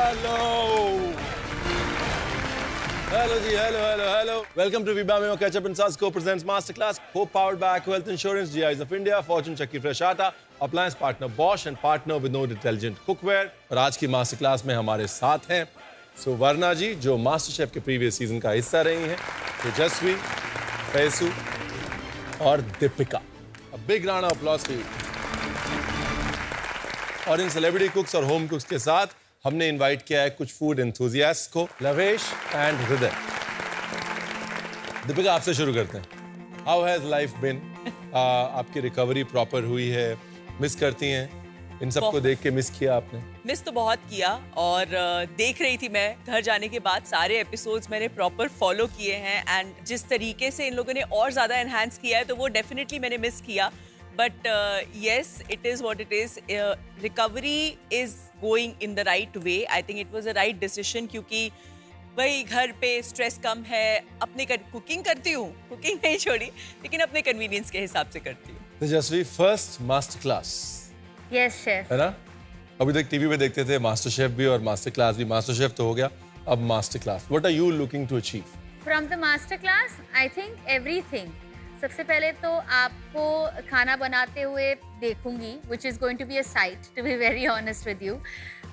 Hello ji, hello. Welcome to Viva Memo Ketchup and Sauce Co presents Masterclass, co-powered by Aqua Health Insurance, GIs of India, Fortune Chakki Fresh Atta, appliance partner Bosch and partner with Node Intelligent Cookware. और आज की Masterclass में हमारे साथ हैं सुवर्णा जी, जो master chef के previous season का हिस्सा रही हैं, तेजस्वी, फैसू और Deepika. A big round of applause for you. और इन सेलिब्रिटी कुक्स और होम कुक्स के साथ हमने इनवाइट किया है कुछ फूड एंथुसियास्ट को, लवेश एंड हृदय. दीपिका, आपसे शुरू करते हैं. हाउ हैज लाइफ बिन? आपकी रिकवरी प्रॉपर हुई है? मिस करती हैं? इन सबको देख के मिस किया आपने? मिस तो बहुत किया और देख रही थी मैं घर जाने के बाद सारे एपिसोड्स मैंने प्रॉपर फॉलो किए हैं एंड जिस तरीके से इन लोगों ने और ज़्यादा एनहांस किया है तो वो डेफिनेटली मैंने मिस किया. But yes, it is what it is. Recovery is going in the right way. I think it was a right decision क्योंकि वही घर पे स्ट्रेस कम है. अपने कुकिंग करती हूँ, कुकिंग नहीं छोड़ी, लेकिन अपने कन्वीनियंस के हिसाब से करती हूँ. Tejasvi, first master class. Yes chef. है ना? अभी तक टीवी पे देखते थे मास्टर शेफ भी और मास्टर क्लास भी. मास्टर शेफ तो हो गया, अब master class. What are you looking to achieve? From the master class I think everything. सबसे पहले तो आपको खाना बनाते हुए देखूंगी, which is going to be a sight, to be very honest with you.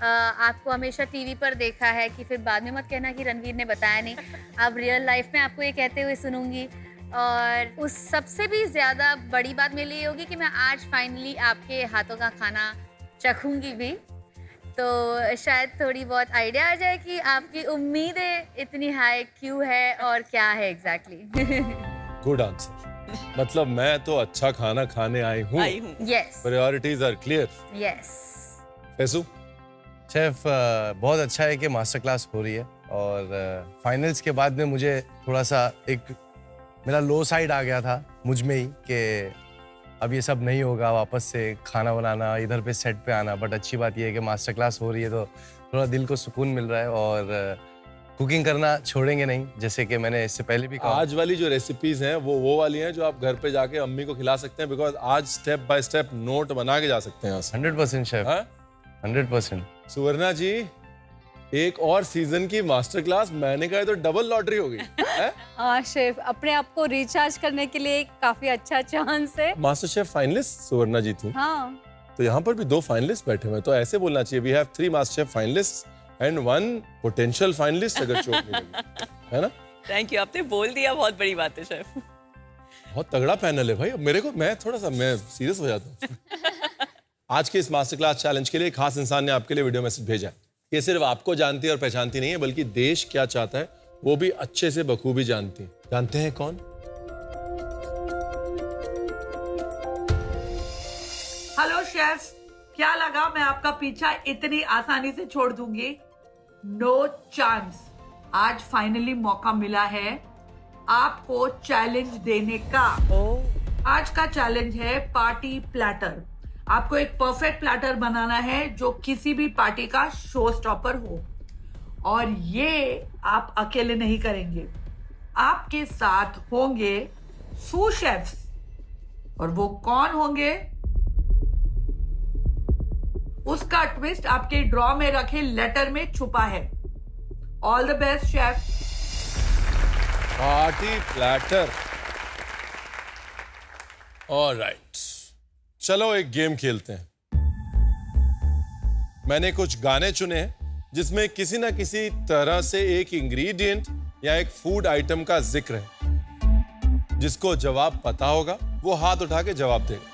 आपको हमेशा टीवी पर देखा है कि फिर बाद में मत कहना कि रणवीर ने बताया नहीं. अब रियल लाइफ में आपको ये कहते हुए सुनूंगी. और उस सबसे भी ज़्यादा बड़ी बात मेरे लिए होगी कि मैं आज फाइनली आपके हाथों का खाना चखूंगी भी, तो शायद थोड़ी बहुत आइडिया आ जाए कि आपकी उम्मीदें इतनी हाई क्यों है और क्या है एग्जैक्टली. Good answer. मतलब मैं तो अच्छा खाना खाने आई हूँ. Yes. Priorities are clear. Yes. Faisu? Chef, बहुत अच्छा है कि मास्टर क्लास हो रही है और फाइनल्स के बाद में मुझे थोड़ा सा एक मेरा लो साइड आ गया था मुझ में ही कि अब ये सब नहीं होगा, वापस से खाना बनाना, इधर पे सेट पे आना. बट अच्छी बात ये है कि मास्टर क्लास हो रही है तो थोड़ा दिल को सुकून मिल रहा है और कुकिंग करना छोड़ेंगे नहीं, जैसे कि मैंने इससे पहले भी कहा. आज वाली जो रेसिपीज हैं वो वाली हैं जो आप घर पे जाके अम्मी को खिला सकते हैं, बिकॉज आज स्टेप बाय स्टेप नोट बना के जा सकते हैं. 100% शेफ. 100%. सुवर्णा जी, एक और सीजन की मास्टर क्लास, मैंने कहा तो डबल लॉटरी हो गई. हाँ शेफ, अपने आप को रिचार्ज करने के लिए काफी अच्छा चांस है. मास्टर शेफ फाइनलिस्ट सुवर्णा जी थी. हाँ. तो यहाँ पर भी 2 फाइनलिस्ट बैठे हुए, तो ऐसे बोलना चाहिए we have 3 master chef finalist and 1 potential finalist, अगर चोट नहीं लगी. है ना? थैंक यू, आपने बोल दिया, बहुत बड़ी बात है शेफ. बहुत तगड़ा पैनल है भाई. मेरे को मैं सीरियस हो जाता हूँ. आज के इस मास्टर क्लास चैलेंज के लिए खास इंसान ने आपके लिए वीडियो मैसेज भेजा है. ये सिर्फ आपको जानती है और पहचानती नहीं है, बल्कि देश क्या चाहता है वो भी अच्छे से बखूबी जानती है. जानते हैं कौन? हेलो शेफ, क्या लगा मैं आपका पीछा इतनी आसानी से छोड़ दूंगी? No chance. आज फाइनली मौका मिला है आपको चैलेंज देने का. आज का चैलेंज है पार्टी प्लैटर. आपको एक परफेक्ट प्लैटर बनाना है जो किसी भी पार्टी का शो स्टॉपर हो, और ये आप अकेले नहीं करेंगे. आपके साथ होंगे सू शेफ्स. और वो कौन होंगे उसका ट्विस्ट आपके ड्रॉ में रखे लेटर में छुपा है. All the best chef. Party platter. Alright, चलो एक गेम खेलते हैं. मैंने कुछ गाने चुने हैं जिसमें किसी ना किसी तरह से एक इंग्रेडिएंट या एक फूड आइटम का जिक्र है. जिसको जवाब पता होगा वो हाथ उठा के जवाब देगा.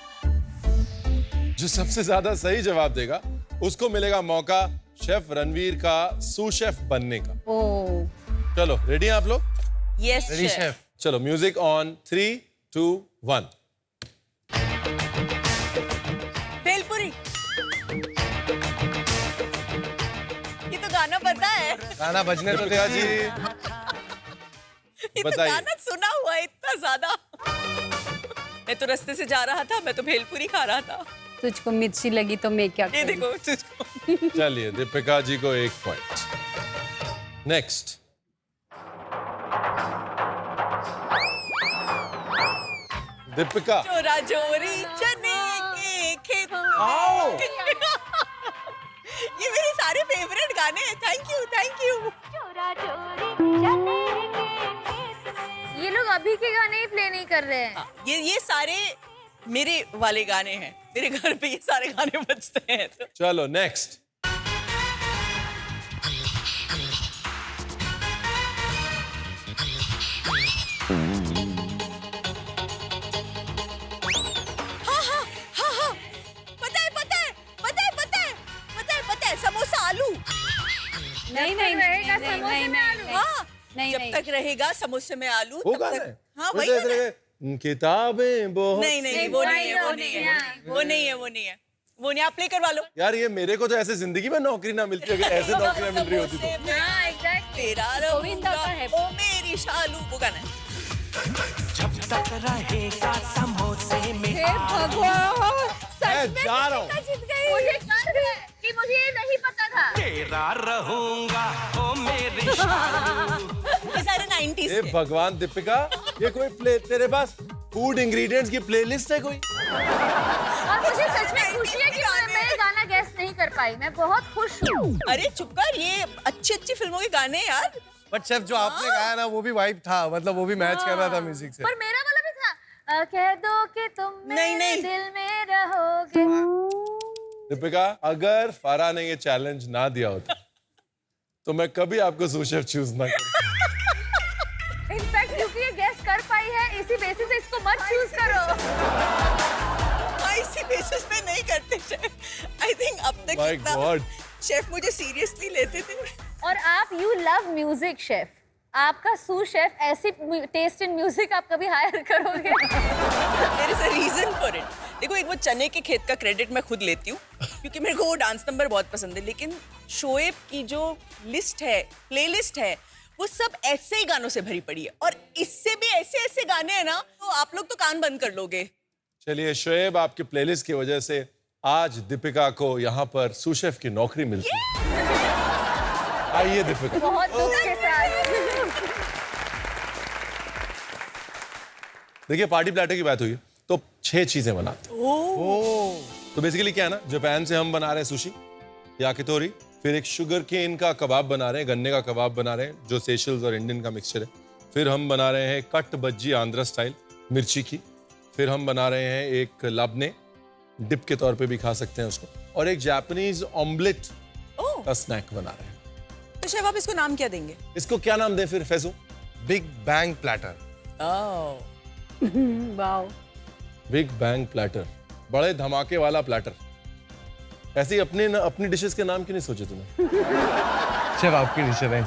जो सबसे ज्यादा सही जवाब देगा उसको मिलेगा मौका शेफ रणवीर का सू शेफ बनने का. चलो, रेडी हैं आप लोग? Yes ready chef. चलो, म्यूजिक ऑन. 3, 2, 1. भेलपुरी. ये तो गाना पता है. गाना बजने तो दीपिका जी, ये तो बताइए. गाना सुना हुआ है इतना ज्यादा. मैं तो रास्ते से जा रहा था, मैं तो भेलपुरी खा रहा था. तुझको मिर्ची लगी तो मैं क्या ये करूं? देखो तुझको. चलिए, दीपिका जी को 1 पॉइंट. नेक्स्ट. दीपिका. चोरा चोरी चने के खेत. आओ. ये मेरी सारे फेवरेट गाने हैं। Thank you. ये लोग अभी के गाने ही प्ले नहीं कर रहे हैं। हाँ, ये सारे मेरे वाले गाने हैं। मेरे घर पे ये सारे गाने बजते हैं तो। चलो नेक्स्ट। हाँ, पता है समोसा आलू। नहीं नहीं रहेगा नहीं, समोसे नहीं, में आलू। नहीं, हाँ, नहीं, जब नहीं। तक रहेगा समोसे में आलू वो तब गाना तक। है? हाँ वो वही तो गाना है। किताबें बहुत नहीं वो नहीं है वो नहीं। आप प्ले करवा लो। यार ये मेरे को तो ऐसे जिंदगी में नौकरी ना मिलती अगर ऐसे नौकरियां मिल रही होती तो। हाँ एग्जैक्टली। तेरा गोविंदा का है। ओ मेरी शालू, वो गाना है। जब तक रहेगा समोसे में हे भगवान, सच मैं में जा रहा हूँ। दीपिका जीत गई। मुझे गर्व है कि मुझे ये नहीं पता था। तेरा रहूंगा ओ मेरे शालू। ये सारे 90s हे के। भगवान दीपिका, ये कोई प्ले तेरे पास फूड इंग्रेडिएंट्स की प्लेलिस्ट है कोई? और मुझे सच में खुशी है कि मैं ये गाना गैस नहीं कर पाई। मैं बहुत खुश हूँ। अरे चुप कर, ये अच्छी फिल्मों के गाने हैं यार। बट शेफ जो आपने गाया ना वो भी वाइब था, मतलब वो भी मैच कर रहा था म्यूजिक से। पर मेरा वाला भी था। कह दो कि तुम मेरे नहीं। दिल में रहोगे। दीपिका, अगर फारा ने ये चैलेंज ना दिया होता तो मैं कभी आपको सूशेफ चूज ना करता। इनफैक्ट क्योंकि ये गैस कर पाई है, इसी बेसिस पे इसको मत चूज करो। इसी बेसिस पे नहीं करते शेफ। आई थिंक अब तक My कितना God. शेफ मुझे सीरियसली लेते थे। और आप यू लव म्यूजिक शेफ। आपका सू शेफ ऐसी टेस्ट इन म्यूजिक आप कभी हायर करोगे? There is a reason for it. देखो, एक वो चने के खेत का क्रेडिट मैं खुद लेती हूँ क्योंकि मेरे को वो डांस नंबर बहुत पसंद है, लेकिन शोएब की जो लिस्ट है, प्लेलिस्ट है, वो सब ऐसे ही गानों से भरी पड़ी है। और इससे भी ऐसे गाने हैं ना, तो आप लोग तो कान बंद कर लोगे। चलिए शोएब, आपकी प्लेलिस्ट की वजह से आज दीपिका को यहाँ पर सूशेफ की नौकरी मिलती है। आइए दीपिका। बहुत दुख के साथ। देखिए, पार्टी प्लेटर की बात हुई तो 6 चीजें बनाते हैं। तो बेसिकली क्या है ना, जापान से हम बना रहे हैं सुशी, याकितोरी, फिर एक शुगर केन का कबाब बना रहे हैं, गन्ने का कबाब बना रहे हैं जो सेशल्स और इंडियन का मिक्सचर है। फिर हम बना रहे हैं कट बज्जी आंध्रा स्टाइल मिर्ची की। फिर हम बना रहे हैं एक लाबने, डिप के तौर पे भी खा सकते हैं उसको, और एक जापानीज ऑमलेट का स्नैक बना रहे हैं। तो शेफ आप इसको नाम क्या देंगे? इसको क्या नाम दें फिर Faizu? Big bang platter. Wow. Big bang platter, बड़े धमाके वाला प्लेटर। ऐसे ही अपनी डिशेस के नाम क्यों नहीं सोचे तुमने? शेफ आपकी डिश है।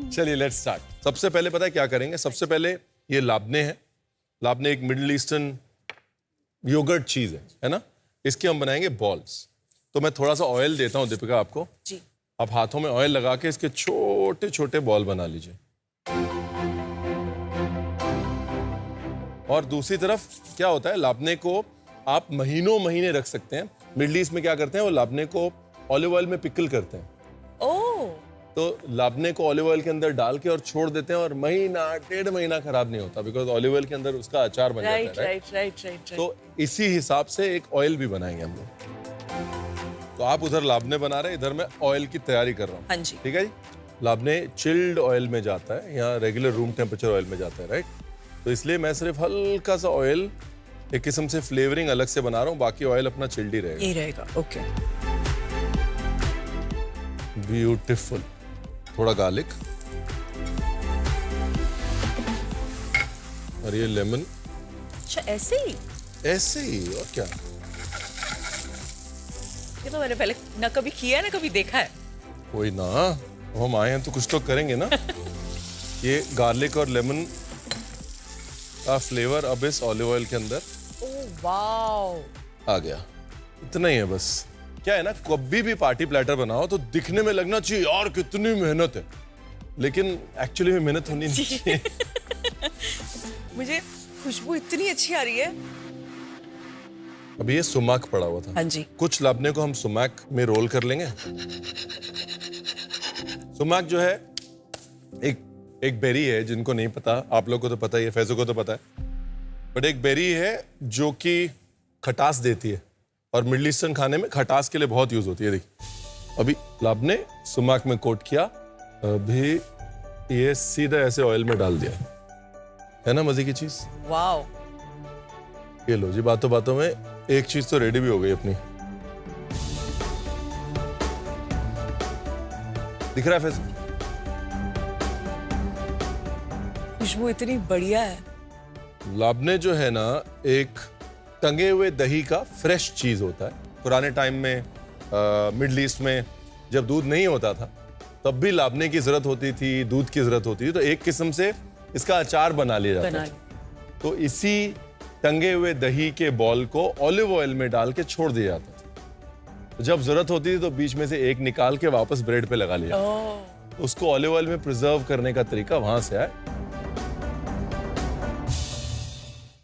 चलिए लेट्स स्टार्ट। सबसे पहले पता है क्या करेंगे? सबसे पहले ये लाबने हैं। लाबने एक मिडिल ईस्टर्न योगर्ट चीज है ना? इसके हम बनाएंगे बॉल्स। तो मैं थोड़ा सा ऑयल देता हूँ दीपिका आपको। जी। आप हाथों में ऑयल लगा के इसके छोटे छोटे बॉल बना लीजिए। और दूसरी तरफ क्या होता है, लाबने को आप महीनों महीने रख सकते हैं। मिडिल ईस्ट में क्या करते हैं, वो लाबने को ऑलिव ऑयल में पिकल करते हैं। ओह, तो लाबने को ऑलिव ऑयल के अंदर डाल के और छोड़ देते हैं, और महीना 1.5 महीना खराब नहीं होता, बिकॉज ऑलिव ऑयल के अंदर उसका अचार बन जाता है। राइट। तो इसी हिसाब से एक ऑयल भी बनाएंगे हम लोग। तो आप उधर लाबने बना रहे हैं, इधर मैं ऑयल की तैयारी कर रहा हूँ। हाँ जी। ठीक है जी। लाबने चिल्ड ऑयल में जाता है, यहाँ रेगुलर रूम टेम्परेचर ऑयल में जाता है, राइट? तो इसलिए मैं सिर्फ हल्का सा ऑयल, एक किस्म से फ्लेवरिंग अलग से बना रहा हूँ, बाकी ऑयल अपना चिल्ड ही रहेगा। यही रहेगा। ओके। ब्यूटीफुल। थोड़ा गार्लिक और ये लेमन, अच्छा, ऐसे ही? ऐसे ही, और क्या। ये तो मैंने पहले ना कभी किया है ना कभी देखा है। कोई ना, हम आए हैं तो कुछ तो करेंगे ना। ये गार्लिक और लेमन का फ्लेवर अब इस ऑलिव ऑयल के अंदर ओह वाओ। आ गया। इतना ही है बस। क्या है ना, कभी भी पार्टी प्लेटर बनाओ तो दिखने में लगना चाहिए यार कितनी मेहनत है, लेकिन एक्चुअली में मेहनत होनी नहीं चाहिए। मुझे खुशबू इतनी अच्छी आ रही है। अभी ये सुमाक पड़ा हुआ था। हाँ जी। कुछ लाबने को हम सुमाक में रोल कर लेंगे। सुमाक जो है एक बेरी है, जिनको नहीं पता, आप लोग को तो पता ही है, फैजू को तो पता है, बट एक बेरी है जो कि खटास देती है और मिडल ईस्टर्न खाने में खटास के लिए बहुत यूज होती है। देखिए अभी लाबने सुमाक में कोट किया, अभी ये सीधा ऐसे ऑयल में डाल दिया, है ना मजे की चीज। वाओ, ये लो जी, बातों बातों में एक चीज तो रेडी भी हो गई अपनी। दिख रहा है फैसल? खुशबू इतनी बढ़िया है। लाबने जो है ना एक टंगे हुए दही का फ्रेश चीज होता है। पुराने टाइम में मिडल ईस्ट में जब दूध नहीं होता था तब भी लाबने की जरूरत होती थी, दूध की जरूरत होती थी, तो एक किस्म से इसका अचार बना लिया जाता था। तो इसी टंगे हुए दही के बॉल को ऑलिव ऑयल में डाल के छोड़ दिया जाता था। तो जब जरूरत होती थी तो बीच में से एक निकाल के वापस ब्रेड पे लगा लिया। तो उसको ऑलिव ऑयल में प्रिजर्व करने का तरीका वहां से आया।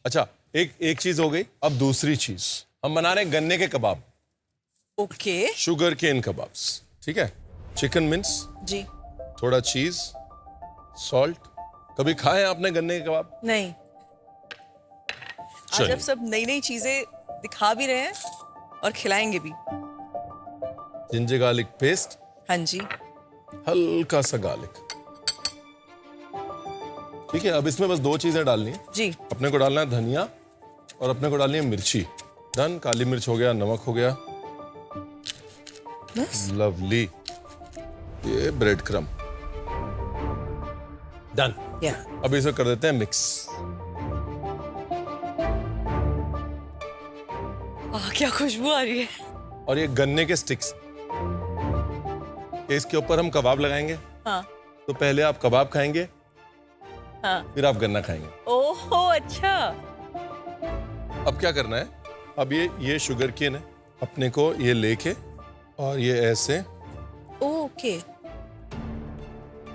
अच्छा, एक चीज हो गई, अब दूसरी चीज हम बना रहे हैं गन्ने के कबाब। ओके शुगर केन कबाब्स, ठीक है। चिकन मिंस, जी। थोड़ा चीज, सॉल्ट। कभी खाए आपने गन्ने के कबाब? नहीं, आज चलिए। अब सब नई नई चीजें दिखा भी रहे हैं और खिलाएंगे भी। जिंजर गार्लिक पेस्ट, हाँ जी। हल्का सा गार्लिक, ठीक है। अब इसमें बस दो चीजें डालनी है। जी। अपने को डालना है धनिया और अपने को डालनी है मिर्ची। डन। काली मिर्च हो गया, नमक हो गया, बस। लवली। ये ब्रेड क्रम, डन। या अब इसे कर देते हैं मिक्स। क्या खुशबू आ रही है। और ये गन्ने के स्टिक्स, इसके ऊपर हम कबाब लगाएंगे। हाँ तो पहले आप कबाब खाएंगे, हाँ। फिर आप गन्ना खाएंगे। ओहो, अच्छा। अब क्या करना है, अब ये शुगर केन है, अपने को ये लेके और ये ऐसे, ओके।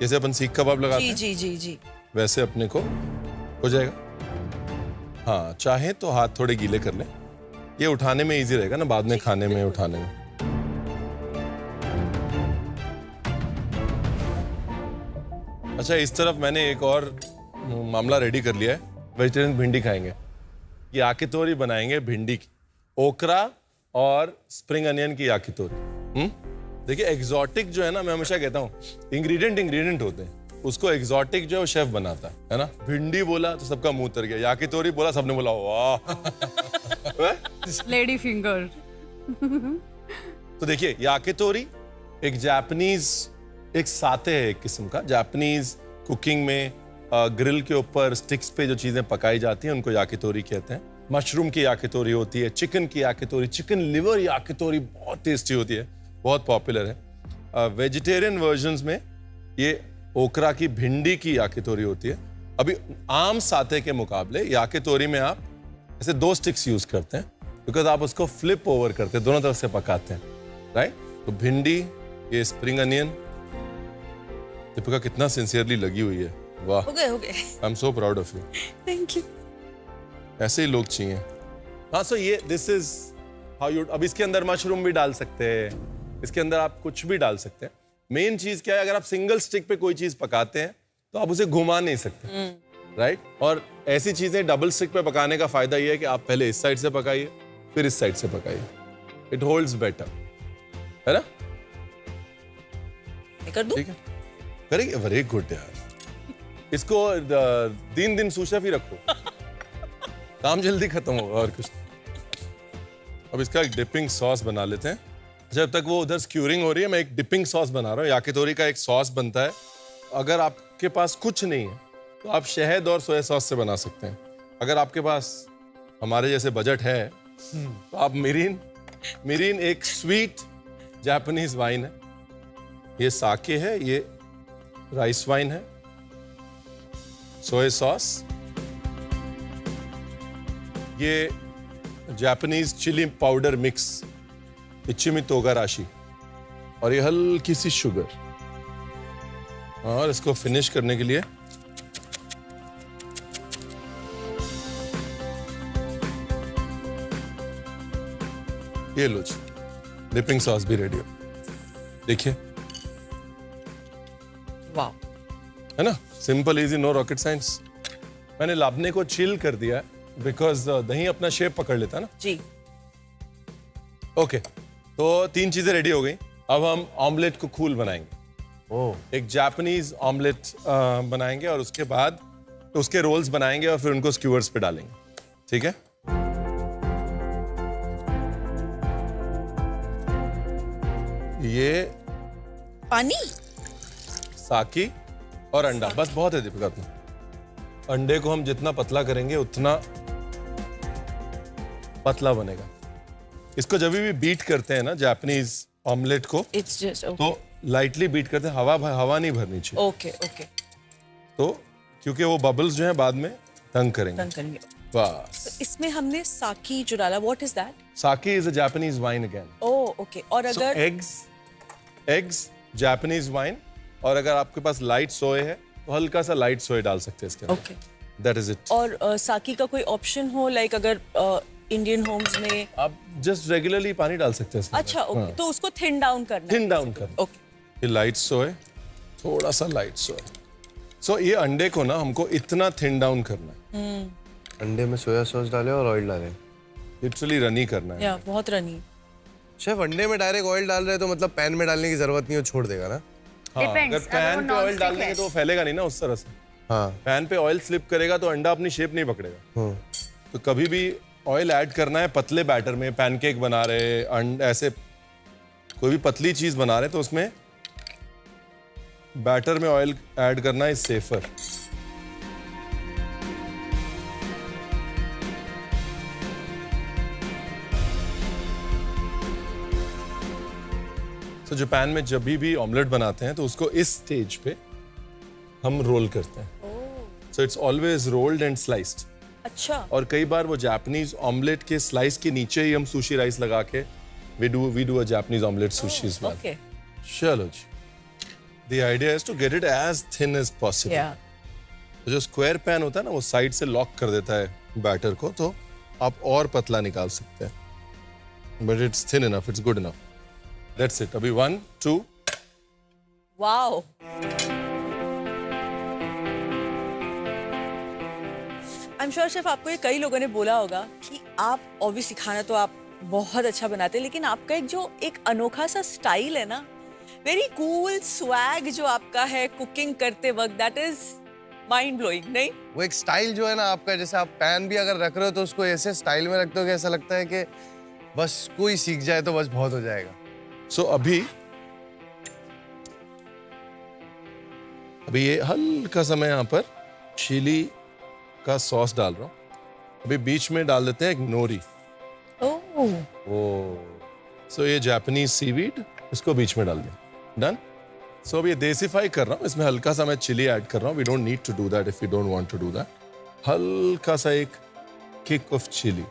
जैसे अपन सीख कबाब लगाते जी हैं जी जी जी। वैसे अपने को हो जाएगा। हाँ, चाहे तो हाथ थोड़े गीले कर लें, ये उठाने में इजी रहेगा ना, बाद में खाने में, उठाने में। अच्छा, इस तरफ मैंने एक और मामला रेडी कर लिया है। वेजिटेरियन भिंडी खाएंगे, ये याकितोरी बनाएंगे भिंडी की, ओकरा और स्प्रिंग अनियन की याकितोरी। देखिए एग्जॉटिक जो है ना, मैं हमेशा कहता हूँ इंग्रेडिएंट होते हैं, उसको एग्जॉटिक जो है वो शेफ बनाता है ना। भिंडी बोला तो सबका मुंह उतर गया, याकितोरी बोला सबने बोला वाह। Lady finger. तो देखिए याकितोरी एक जापानीज, एक साते है एक किस्म का। जापानीज कुकिंग में ग्रिल के ऊपर स्टिक्स पे जो चीजें पकाई जाती हैं उनको याकितोरी कहते हैं। मशरूम की याकितोरी होती है, चिकन की याकितोरी, चिकन लिवर याकितोरी बहुत टेस्टी होती है, बहुत पॉपुलर है। वेजिटेरियन वर्जन्स में ये ओकरा की भिंडी की याकितोरी होती है। अभी आम साते के मुकाबले याकितोरी में आप ऐसे दो स्टिक्स यूज करते हैं, बिकॉज आप उसको फ्लिप ओवर करते हैं, दोनों तरफ से पकाते हैं, राइट। तो भिंडी, ये स्प्रिंग अनियन। दीपिका कितना सिंसियरली लगी हुई है, वाह। हो गए I am so proud of you. Thank you. ऐसे ही लोग चाहिए। हाँ, सो ये दिस इज हाउ यू। अब इसके अंदर मशरूम भी डाल सकते हैं, इसके अंदर आप कुछ भी डाल सकते हैं। मेन चीज क्या है, अगर आप सिंगल स्टिक पे कोई चीज पकाते हैं तो आप उसे घुमा नहीं सकते, राइट। और ऐसी चीजें डबल स्टिक पे पकाने का फायदा ये है कि आप पहले इस साइड से पकाइए, फिर इस साइड से पकाइए, इट होल्ड्स बेटर, है ना। कर दूं? ठीक है, करेंगे। वेरी गुड यार, इसको 3 दिन सूचना भी रखो, काम जल्दी खत्म होगा और कुछ। अब इसका एक डिपिंग सॉस बना लेते हैं। जब तक वो उधर स्क्यूरिंग हो रही है, मैं एक डिपिंग सॉस बना रहा हूँ। याकितोरी का एक सॉस बनता है, अगर आपके पास कुछ नहीं है तो आप शहद और सोया सॉस से बना सकते हैं। अगर आपके पास हमारे जैसे बजट है तो आप मिरीन एक स्वीट जापानीज वाइन है, ये साके है, ये राइस वाइन है, सोया सॉस, ये जापानीज चिली पाउडर मिक्स, इचिमी तोगाराशी, और ये हल्की सी शुगर। और इसको फिनिश करने के लिए ये लो जी, डिपिंग सॉस भी रेडी हो। देखिए, वाह, है ना, simple easy, no rocket science. मैंने लाबने को चिल कर दिया बिकॉज दही अपना शेप पकड़ लेता है ना। जी। ओके, तो 3 चीजें रेडी हो गई। अब हम ऑमलेट को कूल बनाएंगे। ओह एक जापानीज ऑमलेट बनाएंगे और उसके बाद उसके रोल्स बनाएंगे और फिर उनको स्क्यूअर्स पे डालेंगे। ठीक है, ये पानी। साकी और अंडा, बस बहुत है दीपिका अपना। अंडे को हम जितना पतला करेंगे उतना पतला बनेगा। इसको जब भी बीट करते हैं ना जापानीज ऑमलेट को, इट्स जस्ट तो लाइटली बीट करते हैं, हवा नहीं भरनी चाहिए। ओके ओके, तो क्योंकि वो बबल्स जो हैं बाद में तंग करेंगे। डन करेंगे। बस। इसमें हमने साकी जो डाला, व्हाट इज दैट? साकी is a Japanese wine again. Oh okay, और सो अगर एग्स जापानीज वाइन, और अगर आपके पास लाइट सोए है तो हल्का सा लाइट सोए डाल सकते हैं इसके अंदर। Okay, that is it. और साकी का कोई ऑप्शन हो, लाइक अगर इंडियन होम्स में आप जस्ट रेगुलरली पानी डाल सकते हैं इसके अंदर। अच्छा ओके, तो उसको थिन डाउन करना है। थिन डाउन कर। ओके, ये लाइट सोए, थोड़ा सा लाइट सोए। सो ये अंडे को ना हमको इतना थिन डाउन करना है, अंडे में सोया सॉस डाले और ऑयल डाले। लिटरली रनी करना है। या बहुत रनी। शेफ अंडे में डायरेक्ट ऑयल डाल रहे हैं तो मतलब पैन में डालने की जरूरत नहीं, वो छोड़ देगा ना? हाँ, Depends, अगर अगर पैन वो पे ऑयल non-stick डाल देंगे है। तो वो फैलेगा नहीं ना उस तरह से। हाँ। पैन पे ऑयल स्लिप करेगा तो अंडा अपनी शेप नहीं पकड़ेगा। तो कभी भी ऑयल ऐड करना है पतले बैटर में, पैनकेक बना रहे, ऐसे कोई भी पतली चीज बना रहे तो उसमें बैटर में ऑयल ऐड करना इज सेफर। तो जापान में जब भी ऑमलेट बनाते हैं तो उसको इस स्टेज पे हम रोल करते हैं। So it's always rolled and sliced. अच्छा, और कई बार वो जापानीज ऑमलेट के स्लाइस के नीचे ही हम सुशी राइस लगा के we do a Japanese omelette sushi is okay, चलो जी। The idea is to get it as thin as possible. या जो स्क्वायर पैन होता है ना वो साइड से लॉक कर देता है बैटर को, तो आप और पतला निकाल सकते हैं। But it's thin enough, it's good enough. That's it. अभी 1 2 wow. I am sure chef आपको ये कई लोगों ने बोला होगा कि आप ऑब्वियसली खाना तो आप बहुत अच्छा बनाते हैं, लेकिन आपका एक अनोखा सा स्टाइल है ना, वेरी कूल स्वैग जो आपका है कुकिंग करते वक्त, दैट इज माइंड ब्लोइंग। नहीं, वो एक स्टाइल जो है ना आपका, जैसे आप पैन भी अगर रख रहे हो तो उसको ऐसे स्टाइल में रखते हो कि ऐसा लगता है कि बस कोई सीख जाए तो बस बहुत हो जाएगा। सो अभी ये हल्का सा मैं यहाँ पर चिली का सॉस डाल रहा हूँ। अभी बीच में डाल देते हैं एक नोरी। ओह, सो ये जापानीज सीवीड, इसको बीच में डाल दिया। डन। सो अब ये देसीफाई कर रहा हूँ, इसमें हल्का सा मैं चिली ऐड कर रहा हूँ। We don't need to do that if you don't want to do that. हल्का सा एक किक ऑफ चिली।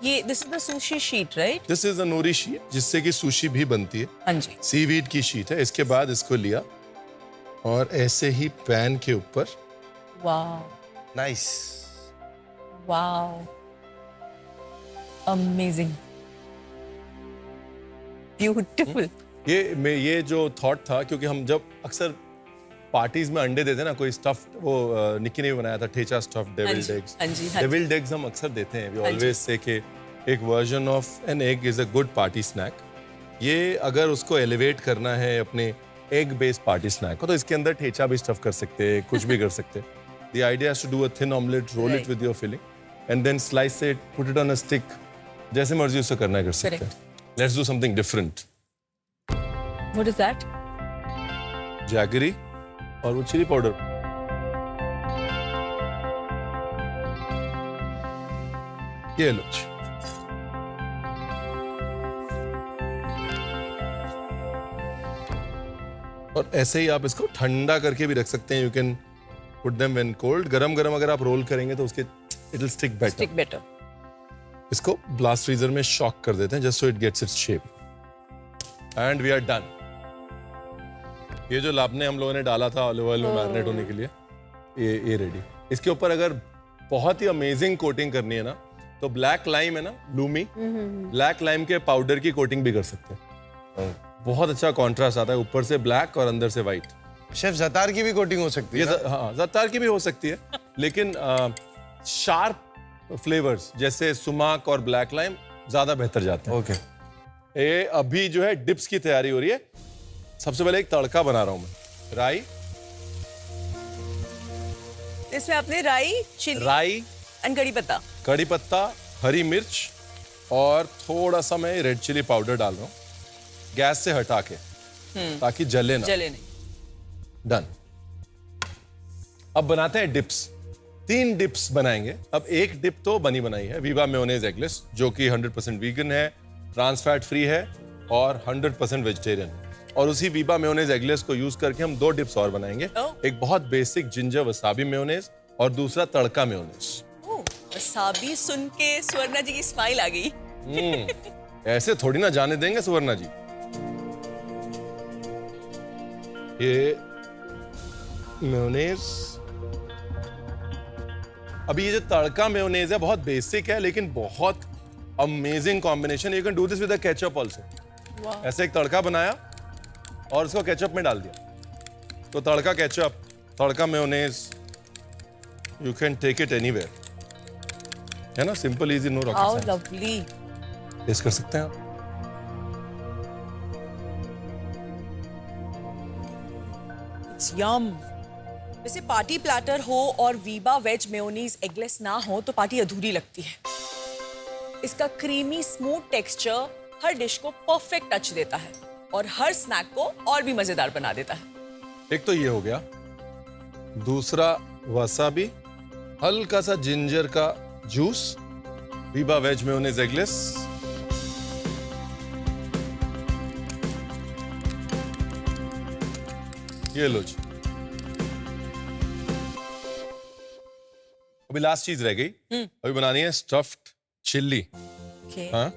ये this is the sushi sheet, right? This is a nori sheet जिससे कि सुशी भी बनती है। हाँ जी। सीवीड की शीट है। इसके बाद इसको लिया और ऐसे ही पैन के ऊपर wow, nice. Wow, amazing, beautiful. ये जो थॉट था, क्योंकि हम जब अक्सर पार्टीज में अंडे देते हैं ना, कोई स्टफ्ड, वो निक्की ने भी बनाया था ठेचा स्टफ्ड डेविल्ड एग्स। हाँ जी। डेविल्ड एग्स हम अक्सर देते हैं। वी हाँ जी। ऑलवेज से कि एक version of an egg is a good party snack. ये अगर उसको एलिवेट करना है अपने एग बेस्ड पार्टी स्नैक को, तो इसके अंदर ठेचा भी स्टफ कर सकते हैं, कुछ भी कर सकते हैं। The idea is to do a thin omelette, roll it with your filling and then slice it, put it on a stick. जैसे मर्जी उसको करना है कर सकते हैं। Let's do something different. What is that? Jaggery और वो चिली पाउडर। ये लो जी। और ऐसे ही आप इसको ठंडा करके भी रख सकते हैं। You can put them when cold. गरम गरम अगर आप रोल करेंगे तो उसके it will stick better. Stick better. इसको ब्लास्ट फ्रीजर में शॉक कर देते हैं just so it gets its shape and we are done. ये जो लापने हम लोगों ने डाला था ऑलिव ऑयल में मैरिनेट होने के लिए, ये रेडी। इसके ऊपर अगर बहुत ही अमेजिंग कोटिंग करनी है ना, तो ब्लैक लाइम है ना, लूमी, ब्लैक लाइम के पाउडर की कोटिंग भी कर सकते हैं। बहुत अच्छा कॉन्ट्रास्ट आता है, ऊपर से ब्लैक और अंदर से व्हाइट। शेफ जतार की भी कोटिंग हो सकती है ना? हाँ, जतार की भी हो सकती है, लेकिन शार्प फ्लेवर्स जैसे सुमाक और ब्लैक लाइम ज्यादा बेहतर जाते हैं। ओके। ये अभी जो है डिप्स की तैयारी हो रही है। सबसे पहले एक तड़का बना रहा हूं मैं। राई, इसमें आपने राई, चिली राई, एंड कड़ी पत्ता। कड़ी पत्ता, हरी मिर्च और थोड़ा सा मैं रेड चिली पाउडर डाल रहा हूँ गैस से हटा के, ताकि जले ना। जले नहीं। डन। अब बनाते हैं डिप्स। 3 डिप्स बनाएंगे। अब एक डिप तो बनी बनाई है, वीबा मेयोनेज एगलेस, जो कि 100% वीगन है, ट्रांस फैट फ्री है और 100% वेजिटेरियन। और उसी वीबा मेयोनेज एगलेस को यूज करके हम 2 डिप्स और बनाएंगे। एक बहुत बेसिक जिंजर वसाबी मेयोनेज और दूसरा तड़का मेयोनेज। वसाबी सुन के स्वर्णा जी की स्माइल आ गई। ऐसे थोड़ी ना जाने देंगे सुवर्णा जी। ये मेयोनेज, अभी ये जो तड़का मेयोनेज है बहुत बेसिक है लेकिन बहुत amazing combination. You can do this with ketchup also. ऐसे एक तड़का बनाया और उसको केचप में डाल दिया, तो tadka ketchup, tadka mayonnaise, you can take it anywhere. है ना, simple easy, no how rocket science. Lovely. Taste कर सकते हैं आप। It's yum. वैसे पार्टी प्लैटर हो और वीबा वेज मेयोनीज एगलेस ना हो तो पार्टी अधूरी लगती है। इसका क्रीमी स्मूथ टेक्सचर हर डिश को परफेक्ट टच देता है और हर स्नैक को और भी मजेदार बना देता है। एक तो ये हो गया, दूसरा वसाबी, हल्का सा जिंजर का juice, Veeba veg mayonnaise eggless, ये लो जी। अभी लास्ट चीज रह गई, अभी बनानी है स्टफ्ड चिल्ली। Okay. हाँ,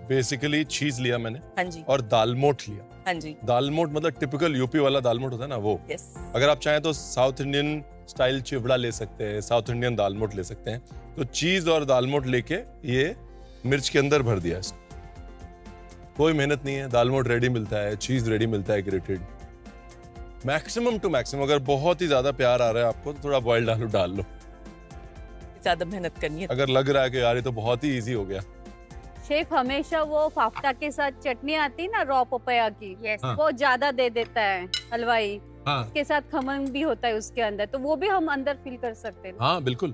बेसिकली चीज लिया मैंने हाँ जी, और दालमोट लिया। हाँ जी। दालमोट मतलब टिपिकल यूपी वाला दालमोट होता है ना, वो। यस। अगर आप चाहें तो साउथ इंडियन स्टाइल चिवड़ा ले सकते हैं, साउथ इंडियन दालमोट ले सकते हैं। तो चीज और दालमोट लेके ये मिर्च के अंदर भर दिया इसको। कोई मेहनत नहीं है, दालमोट रेडी मिलता है, चीज रेडी मिलता है ग्रेटेड। मैक्सिमम टू मैक्सिमम, अगर बहुत ही ज्यादा प्यार आ रहा है आपको तो थोड़ा बॉइल्ड आलू डाल लो। ज्यादा मेहनत करनी है। अगर लग रहा है कि यार ये तो बहुत ही इजी हो गया, शेफ हमेशा वो फाफ्ता के साथ चटनी आती ना रॉ पपाया की, Yes. हाँ। वो ज्यादा दे देता है हलवाई। हाँ उसके साथ खमन भी होता है उसके अंदर, तो वो भी हम अंदर फील कर सकते हैं। हाँ बिल्कुल।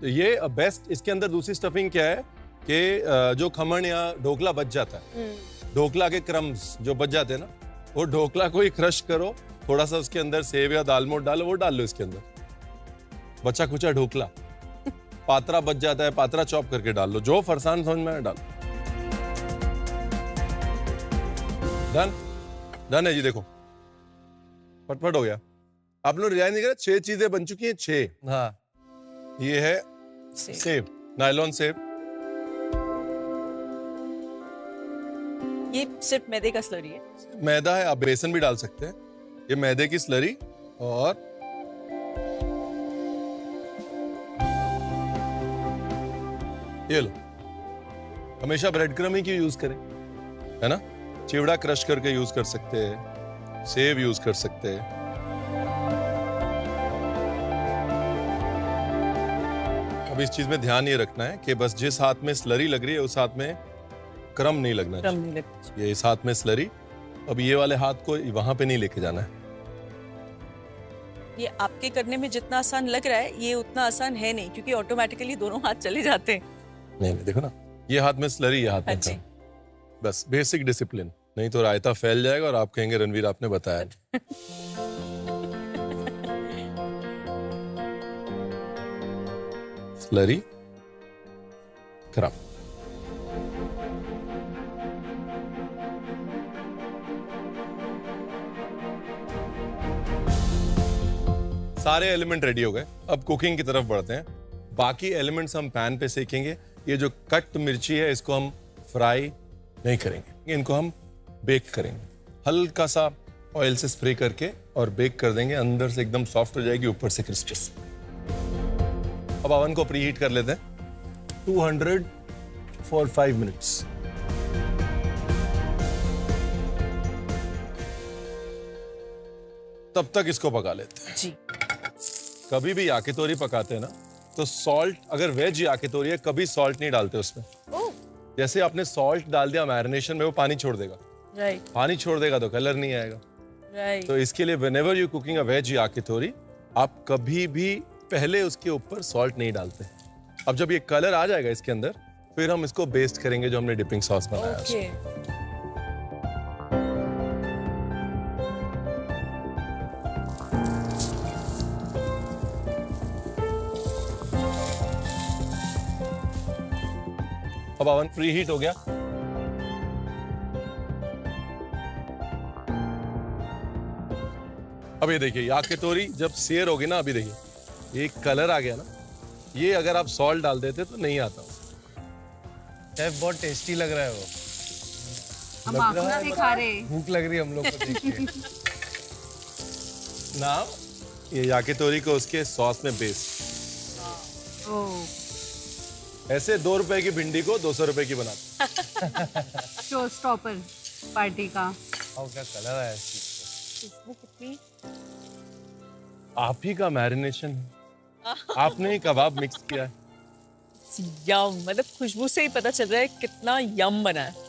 तो ये बेस्ट, इसके अंदर दूसरी स्टफिंग क्या है कि जो खमण या ढोकला बच जाता है, ढोकला के क्रम्स जो बच जाते हैं ना, वो ढोकला को ही क्रश करो, थोड़ा सा उसके अंदर सेव या दालमोट डालो, वो डाल लो इसके अंदर, बचा खुचा ढोकला। पात्रा बच जाता है, पात्रा चॉप करके डाल लो, जो फरसान समझ में डालो। डन, डन है जी। देखो फटफट हो गया। आप लोग रियलाइज नहीं कर रहे, 6 चीजें बन चुकी हैं, 6। हाँ, ये है सेब, नायलॉन सेब, ये सिर्फ मैदे का स्लरी है। मैदा है, आप बेसन भी डाल सकते हैं। ये मैदे की स्लरी, और ये लो। हमेशा ब्रेड क्रम ही क्यों यूज करें, है ना। चिवड़ा क्रश करके यूज कर सकते हैं, सेब यूज कर सकते हैं। अब इस चीज में ध्यान ये रखना है कि बस जिस हाथ में स्लरी लग रही है उस हाथ में क्रम नहीं लगना क्रम चाहिए। नहीं लगता। ये इस हाथ में स्लरी, अब ये वाले हाथ को वहां पे नहीं लेके जाना है। ये आपके करने में जितना आसान लग रहा है ये उतना आसान है नहीं, क्योंकि ऑटोमेटिकली दोनों हाथ चले जाते हैं। नहीं नहीं, देखो ना, ये हाथ में स्लरी, ये हाथ में अच्छी। क्रम। बस बेसिक डिसिप्लिन, नहीं तो रायता फैल जाएगा और आप कहेंगे रणवीर आपने बताया नहीं। स्लरी, क्रम। सारे एलिमेंट रेडी हो गए, अब कुकिंग की तरफ बढ़ते हैं। बाकी एलिमेंट्स हम पैन पे सेकेंगे। ये जो कट मिर्ची है इसको हम फ्राई नहीं करेंगे, इनको हम बेक करेंगे हल्का सा ऑयल से स्प्रे करके, और बेक कर देंगे। अंदर से एकदम सॉफ्ट हो जाएगी, ऊपर से क्रिस्पी। अब ओवन को प्री हीट कर लेते हैं 200 फॉर 5 मिनट्स। तब तक इसको पका लेते हैं। जी। कभी भी याकितोरी पकाते हैं ना, तो सॉल्ट, अगर वेज याकितोरी है, कभी सॉल्ट नहीं डालते उसमें। जैसे आपने सॉल्ट डाल दिया मैरिनेशन में, वो पानी छोड़ देगा। राइट पानी छोड़ देगा तो कलर नहीं आएगा। राइट तो इसके लिए whenever you cooking a veg yakitori, आप कभी भी पहले उसके ऊपर सॉल्ट नहीं डालते। अब जब ये कलर आ जाएगा इसके अंदर, फिर हम इसको बेस्ट करेंगे जो हमने डिपिंग सॉस बनाया है उसमें। ओके अब ओवन प्री हीट हो गया। अब ये देखिए याकितोरी जब सेयर होगी ना, अभी देखिए एक कलर आ गया ना, ये अगर आप सॉल्ट डाल देते तो नहीं आता। शेफ बहुत टेस्टी लग रहा है वो। हम आंखों से दिखा रहे हैं। भूख लग रही है हम लोग को देख के। ना ये याकितोरी को उसके सॉस में बेस, ओह ऐसे 2 रुपए की भिंडी को 200 रुपए की बनाते। शो स्टॉपर पार्टी का। और क्या कलर आया इस चीज इसमें कितनी आप ही का मैरिनेशन है, आपने ही कबाब मिक्स किया है। यम, मतलब खुशबू से ही पता चल रहा है कितना यम बना है।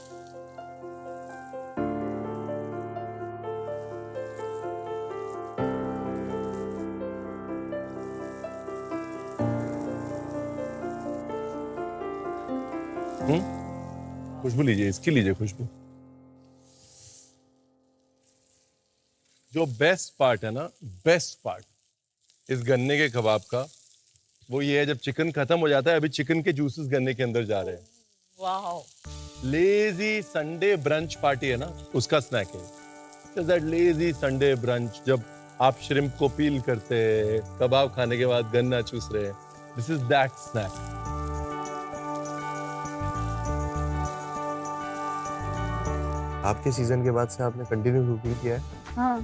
खुशबू लीजिए, इसकी लीजिए खुशबू। जो बेस्ट पार्ट है ना, बेस्ट पार्ट इस गन्ने के कबाब का, वो ये है जब चिकन खत्म हो जाता है, अभी चिकन के जूसेस गन्ने के अंदर जा रहे हैं। Wow, lazy Sunday brunch party है ना, उसका स्नैक है दैट लेजी संडे ब्रंच। जब आप श्रिम्प को पील करते हैं, कबाब खाने के बाद गन्ना चूस रहे हैं, दिस इज दैट स्नैक। आपके सीजन के बाद से आपने कंटिन्यू कुकिंग किया है? हाँ,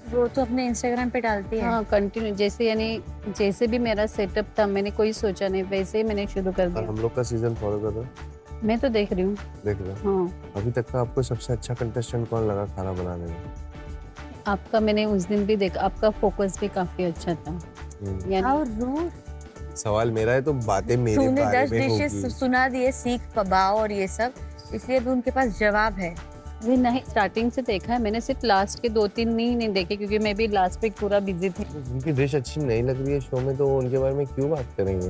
वो तो अपने इंस्टाग्राम पे डालती है। हाँ कंटिन्यू, जैसे यानी जैसे भी मेरा सेटअप था, मैंने कोई सोचा नहीं, वैसे ही मैंने शुरू कर और दिया। हम लोग का सीजन फॉलो कर रहे हो? मैं तो देख रही हूँ। देख रहे हो? हाँ, अभी तक का आपको सबसे अच्छा कंटेस्टेंट कौन लगा खाना बनाने में? आपका मैंने उस दिन भी देखा, आपका फोकस भी काफी अच्छा था। यानी और रूह, सवाल मेरा है तो बातें मेरे तूने बारे 10 में डिशेस होगी। सुना दिए, सीख कबाब और ये सब, इसलिए भी उनके पास जवाब है। अरे नहीं, स्टार्टिंग से देखा है मैंने, सिर्फ लास्ट के 2-3 नहीं देखे, क्योंकि मैं भी लास्ट वीक पूरा बिजी थी। जिनकी डिश अच्छी नहीं लग रही है शो में, तो वो उनके बारे में क्यों बात करेंगे?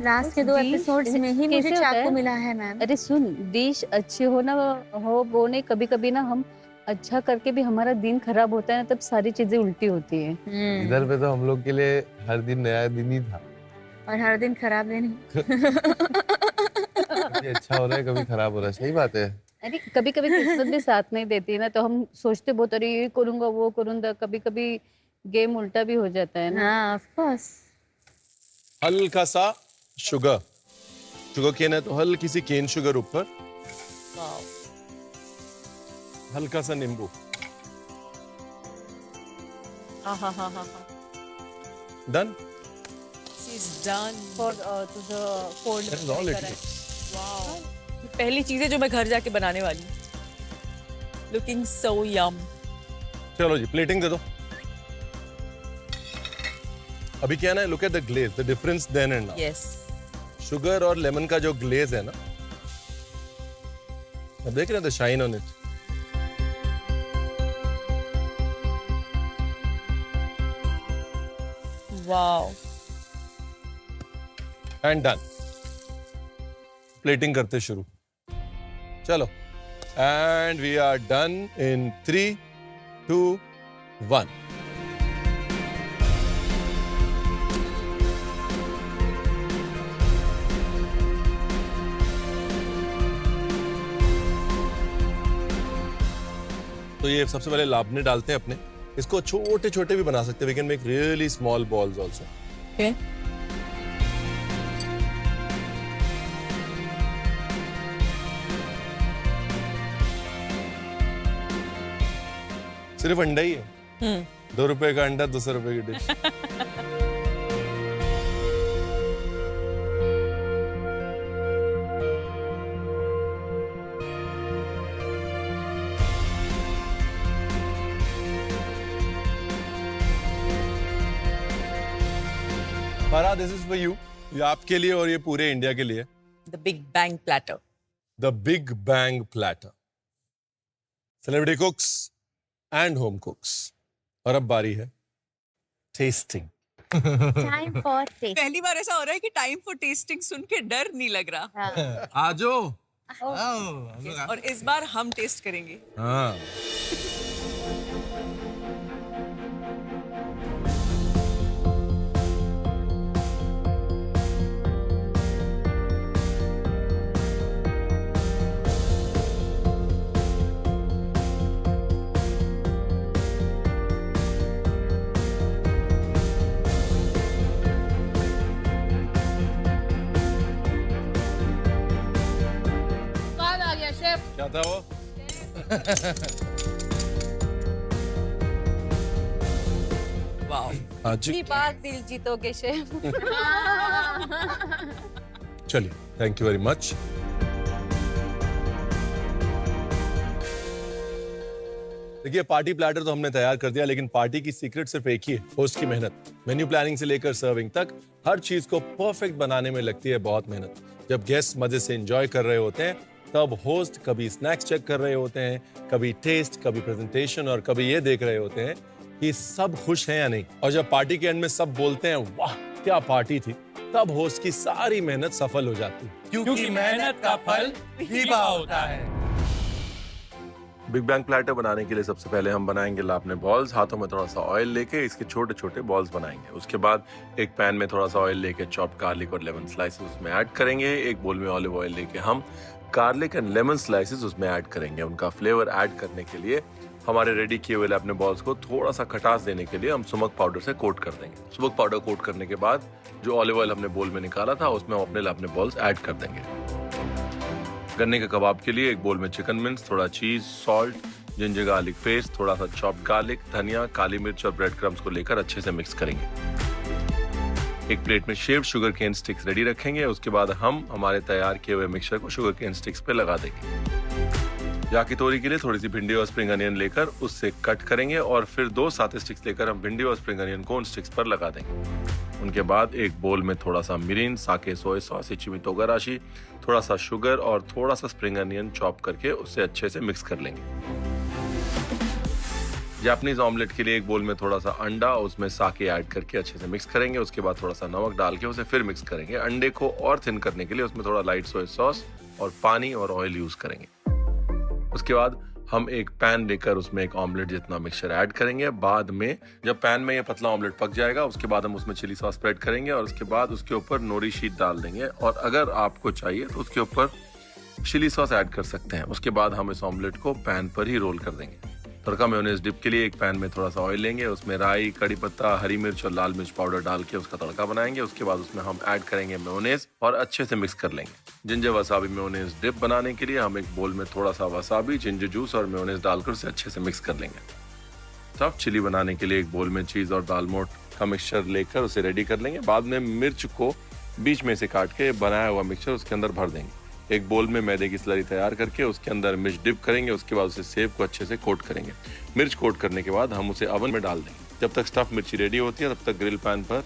लास्ट के 2 डिश एपिसोड्स में ही मुझे कैसे होता चाकू है? मिला है मैम। अरे सुन, डिश अच्छी हो ना हो वो नहीं, कभी कभी ना हम अच्छा करके भी हमारा दिन खराब होता है ना, तब सारी चीजें उल्टी होती है। इधर पे तो हम लोग के लिए हर दिन नया दिन ही था। और हर दिन खराब दिन ही। कभी अच्छा हो रहा है, कभी खराब हो रहा है, सही बात है। अरे कभी कभी किस्मत भी साथ नहीं देती है ना, तो हम सोचते बहुत, अरे ये करूंगा वो करूंगा, कभी कभी गेम उल्टा भी हो जाता है ना। हाँ, ऑफ कोर्स। हल्का सा शुगर केन है तो हल्की सी केन शुगर ऊपर, वाओ, हल्का सा नींबू, done. She's done. For to the cold That is all it correct. Wow. ये पहली चीजें जो मैं घर जाके बनाने वाली हूँ। Looking so yum. चलो जी, प्लेटिंग दे दो। अभी क्या है ना, look at the glaze, the difference then and now. Yes. Sugar और लेमन का जो ग्लेज है ना, अब देख रहे हैं the shine on it. Wow. And done. Plating करते शुरू, चलो। And we are done in 3, 2, 1। तो ये सबसे पहले लाबने डालते हैं अपने, इसको छोटे छोटे भी बना सकते हैं, we can make really small balls also. Okay. सिर्फ अंडा ही है, 2 रुपए का अंडा 200 रुपए की डिश। फारा, दिस इज फॉर यू, ये आपके लिए और ये पूरे इंडिया के लिए। The big bang platter. The Big Bang Platter. Celebrity cooks and home cooks. और अब बारी है टेस्टिंग। Time for test. पहली बार ऐसा हो रहा है कि टाइम फॉर टेस्टिंग सुन के डर नहीं लग रहा। आजो। और इस बार हम टेस्ट करेंगे। हाँ। स्वाद आ गया शेफ। क्या था वो? वाओ। आज बार दिल जीतोगे शेफ। चलिए, थैंक यू वेरी मच। देखिए, पार्टी प्लेटर तो हमने तैयार कर दिया, लेकिन पार्टी की सीक्रेट सिर्फ एक ही है, होस्ट की मेहनत। मेन्यू प्लानिंग से लेकर सर्विंग तक हर चीज को परफेक्ट बनाने में लगती है बहुत मेहनत। जब गेस्ट मजे से एंजॉय कर रहे होते हैं, तब होस्ट कभी स्नैक्स चेक कर रहे होते हैं, कभी टेस्ट, कभी प्रेजेंटेशन, और कभी ये देख रहे होते हैं कि सब खुश हैं या नहीं। और जब पार्टी के एंड में सब बोलते हैं वाह क्या पार्टी थी, तब होस्ट की सारी मेहनत सफल हो जाती है। क्योंकि मेहनत का फल हीबा होता है। बिग बैंग प्लेटर बनाने के लिए सबसे पहले हम बनाएंगे लापने बॉल्स। हाथों में थोड़ा सा ऑयल लेके इसके छोटे छोटे बॉल्स बनाएंगे। उसके बाद एक पैन में थोड़ा सा ऑयल लेके चॉप गार्लिक और लेमन स्लाइसेस उसमें ऐड करेंगे। एक बोल में ऑलिव ऑयल लेके हम गार्लिक एंड लेमन स्लाइसेस उसमें ऐड करेंगे। उनका फ्लेवर ऐड करने के लिए हमारे रेडी किए हुए अपने बॉल्स को थोड़ा सा खटास देने के लिए हम स्मोक पाउडर से कोट कर देंगे। स्मोक पाउडर कोट करने के बाद जो ऑलिव ऑयल हमने बोल में निकाला था उसमें हम अपने बॉल्स ऐड कर देंगे। गन्ने के कबाब के लिए एक बोल में चिकन मिन्स, थोड़ा चीज, सॉल्ट, जिंजर गार्लिक पेस्ट, थोड़ा सा चॉप्ड गार्लिक, धनिया, काली मिर्च और ब्रेड क्रम्स को लेकर अच्छे से मिक्स करेंगे। एक प्लेट में shaved sugar cane sticks ready रखेंगे। उसके बाद हम हमारे तैयार किए हुए मिक्सचर को शुगर केन स्टिक्स पे लगा देंगे। याकीतोरी के लिए थोड़ी सी भिंडी और स्प्रिंग अनियन लेकर उससे कट करेंगे और फिर 2 साथे स्टिक्स लेकर हम भिंडी और स्प्रिंग अनियन को उन स्टिक्स पर लगा देंगे। उनके बाद एक बोल में थोड़ा सा मिरिन, साके सोया सॉस, इचिमी तोगाराशी, थोड़ा सा शुगर और थोड़ा सा स्प्रिंग अनियन चॉप करके उससे अच्छे से मिक्स कर लेंगे। जापानीज ऑमलेट के लिए एक बोल में थोड़ा सा अंडा, उसमें साके ऐड करके अच्छे से मिक्स करेंगे। उसके बाद थोड़ा सा नमक डाल के उसे फिर मिक्स करेंगे। अंडे को और थिन करने के लिए उसमें थोड़ा लाइट सोया सॉस और पानी और ऑयल यूज करेंगे। उसके बाद हम एक पैन लेकर उसमें एक ऑमलेट जितना मिक्सचर ऐड करेंगे। बाद में जब पैन में ये पतला ऑमलेट पक जाएगा, उसके बाद हम उसमें चिली सॉस स्प्रेड करेंगे और उसके बाद उसके ऊपर नोरी शीट डाल देंगे। और अगर आपको चाहिए तो उसके ऊपर चिली सॉस ऐड कर सकते हैं। उसके बाद हम इस ऑमलेट को पैन पर ही रोल कर देंगे। तड़का मेयोनेज डिप के लिए एक पैन में थोड़ा सा ऑयल लेंगे, उसमें राई, कड़ी पत्ता, हरी मिर्च और लाल मिर्च पाउडर डाल के उसका तड़का बनाएंगे। उसके बाद उसमें हम ऐड करेंगे मेयोनेज और अच्छे से मिक्स कर लेंगे। जिंजर वसाबी मेयोनेज डिप बनाने के लिए हम एक बोल में थोड़ा सा वसाबी, जिंजर जूस और मेयोनेज डालकर उसे अच्छे से मिक्स कर लेंगे। स्टफ चिली बनाने के लिए एक बोल में चीज और दालमोट का मिक्सचर लेकर उसे रेडी कर लेंगे। बाद में मिर्च को बीच में से काट के बनाया हुआ मिक्सचर उसके अंदर भर देंगे। एक बोल में मैदे की स्लरी तैयार करके उसके अंदर मिर्च डिप करेंगे। उसके बाद उसे सेब को अच्छे से कोट करेंगे। मिर्च कोट करने के बाद हम उसे ओवन में डाल देंगे। जब तक स्टफ मिर्ची रेडी होती है तब तक ग्रिल पैन पर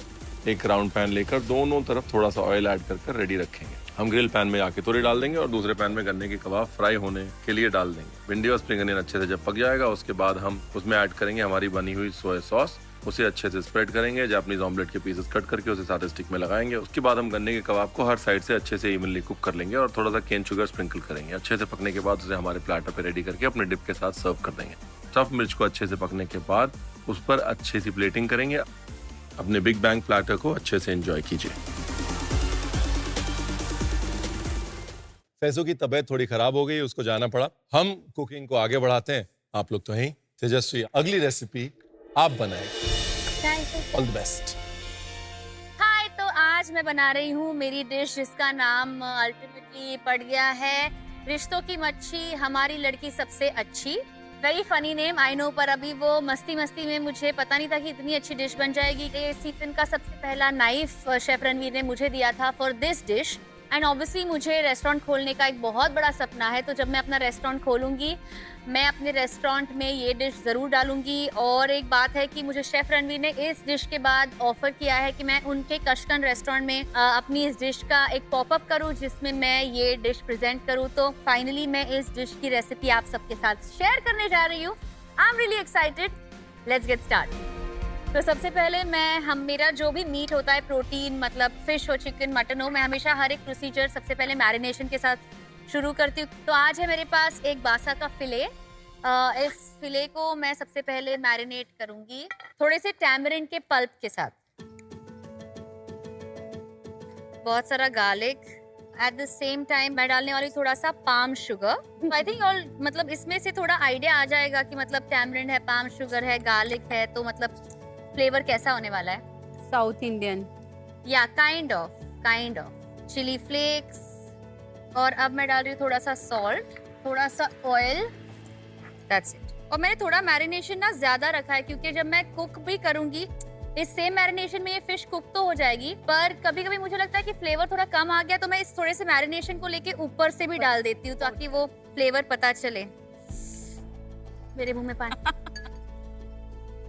एक राउंड पैन लेकर दोनों तरफ थोड़ा सा ऑयल ऐड कर रेडी रखेंगे। हम ग्रिल पैन में याकीतोरी डाल देंगे और दूसरे पैन में गन्ने के कबाब फ्राई होने के लिए डाल देंगे। भिंडी और स्प्रिंग अनियन अच्छे से जब पक जाएगा, उसके बाद हम उसमें ऐड करेंगे हमारी बनी हुई सोया सॉस। उसे अच्छे से स्प्रेड करेंगे। जापानीज ऑमलेट के पीसेस कट करके उसे सारे स्टिक में लगाएंगे। उसके बाद हम गन्ने के कबाब को हर साइड से अच्छे से इवनली कुक कर लेंगे और थोड़ा सा केन शुगर स्प्रिंकल करेंगे। अच्छे से पकने के बाद उसे हमारे प्लेटर पे रेडी करके अपने डिप के साथ सर्व कर देंगे। स्टफ मिर्च को अच्छे से पकने के बाद उस पर अच्छी सी प्लेटिंग करेंगे। अपने बिग बैंग प्लेटर को अच्छे से एंजॉय कीजिए। फैसो की तबीयत थोड़ी खराब हो गई, उसको जाना पड़ा। हम कुकिंग को आगे बढ़ाते हैं, आप लोग तो हैं ही। तेजस्वी, अगली रेसिपी आप बनाएं। All the best. हाय, तो आज मैं बना रही हूँ मेरी डिश जिसका नाम अल्टीमेटली पड़ गया है रिश्तों की मच्छी हमारी लड़की सबसे अच्छी। Very funny name I know, पर अभी वो मस्ती में मुझे पता नहीं था कि इतनी अच्छी डिश बन जाएगी। ये सीजन का सबसे पहला नाइफ शेफ रणवीर ने मुझे दिया था for this dish. And obviously मुझे रेस्टोरेंट खोलने का एक बहुत बड़ा सपना है, तो जब मैं अपना रेस्टोरेंट खोलूंगी मैं अपने रेस्टोरेंट में ये डिश ज़रूर डालूंगी। और एक बात है कि मुझे शेफ़ रणवीर ने इस डिश के बाद ऑफ़र किया है कि मैं उनके कशकन रेस्टोरेंट में अपनी इस डिश का एक पॉपअप करूं जिसमें मैं ये डिश प्रेजेंट करूं। तो फाइनली मैं इस डिश की रेसिपी आप सबके साथ शेयर करने जा रही हूँ। I am really excited, let's get start. तो सबसे पहले मेरा जो भी मीट होता है, प्रोटीन मतलब फिश हो, चिकन, मटन हो, मैं हमेशा हर एक प्रोसीजर सबसे पहले मैरिनेशन के साथ शुरू करती हूँ। तो आज है मेरे पास एक बासा का फिले। इस फिले को मैं सबसे पहले मैरिनेट करूंगी थोड़े से टैमरिंड के पल्प के साथ। बहुत सारा garlic, at the same time मैं डालने वाली थोड़ा सा palm sugar. I think all मतलब इसमें से थोड़ा आइडिया आ जाएगा कि मतलब टैमरिंड है, पाम शुगर है, गार्लिक है, तो मतलब फ्लेवर कैसा होने वाला है। South Indian. या काइंड ऑफ चिली फ्लेक्स। और अब मैं डाल रही हूँ थोड़ा सा सॉल्ट, थोड़ा सा ऑयल, दैट्स इट। और मैंने थोड़ा मैरिनेशन ना ज्यादा रखा है क्योंकि जब मैं कुक भी करूंगी इस सेम मैरिनेशन में ये फिश कुक तो हो जाएगी, पर कभी कभी मुझे लगता है कि फ्लेवर थोड़ा कम आ गया तो मैं इस थोड़े से मैरिनेशन को लेके ऊपर से भी डाल देती हूँ ताकि वो फ्लेवर पता चले। मेरे मुंह में पानी।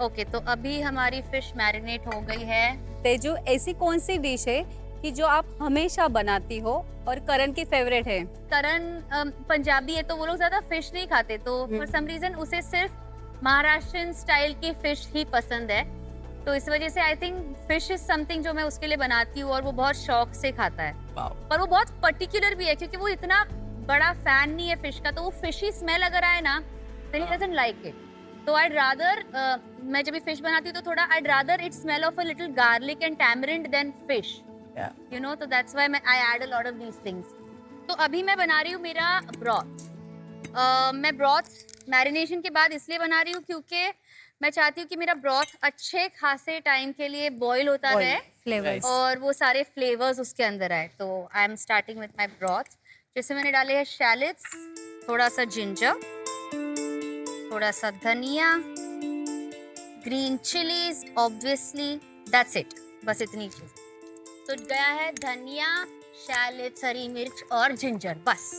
ओके, तो अभी हमारी फिश मैरिनेट हो गई है। तेजू, ऐसी कौन सी डिश है कि जो आप हमेशा बनाती हो और करण की फेवरेट है? करण पंजाबी है तो वो लोग ज्यादा फिश नहीं खाते, तो फॉर सम रीजन उसे सिर्फ महाराष्ट्रियन स्टाइल की फिश ही पसंद है। तो इस वजह से I think fish is something जो मैं उसके लिए बनाती हूँ और वो बहुत शौक से खाता है। पर वो बहुत पर्टिकुलर भी है क्योंकि वो इतना बड़ा फैन नहीं है फिश का, तो वो फिशी स्मेल अगर आए ना then he doesn't like it. तो I'd rather मैं जब भी फिश बनाती हूँ तो थोड़ा I'd rather it smell of a little garlic and tamarind than fish. Yeah. You know, तो that's why I add a lot of these things. तो अभी मैं बना रही हूँ मेरा ब्रॉथ। मैं ब्रॉथ मैरिनेशन के बाद इसलिए बना रही हूँ क्योंकि मैं चाहती हूँ कि मेरा ब्रॉथ अच्छे खासे टाइम के लिए बॉईल होता रहे फ्लेवर्स और वो सारे फ्लेवर्स उसके अंदर आए। तो I am starting with my broth, जिसमें मैंने डाले हैं शैलेट्स, थोड़ा सा जिंजर, थोड़ा सा धनिया, green chillies, obviously that's it, बस इतनी चीज। तो गया है धनिया, शैलेट्स, हरी मिर्च और जिंजर, बस।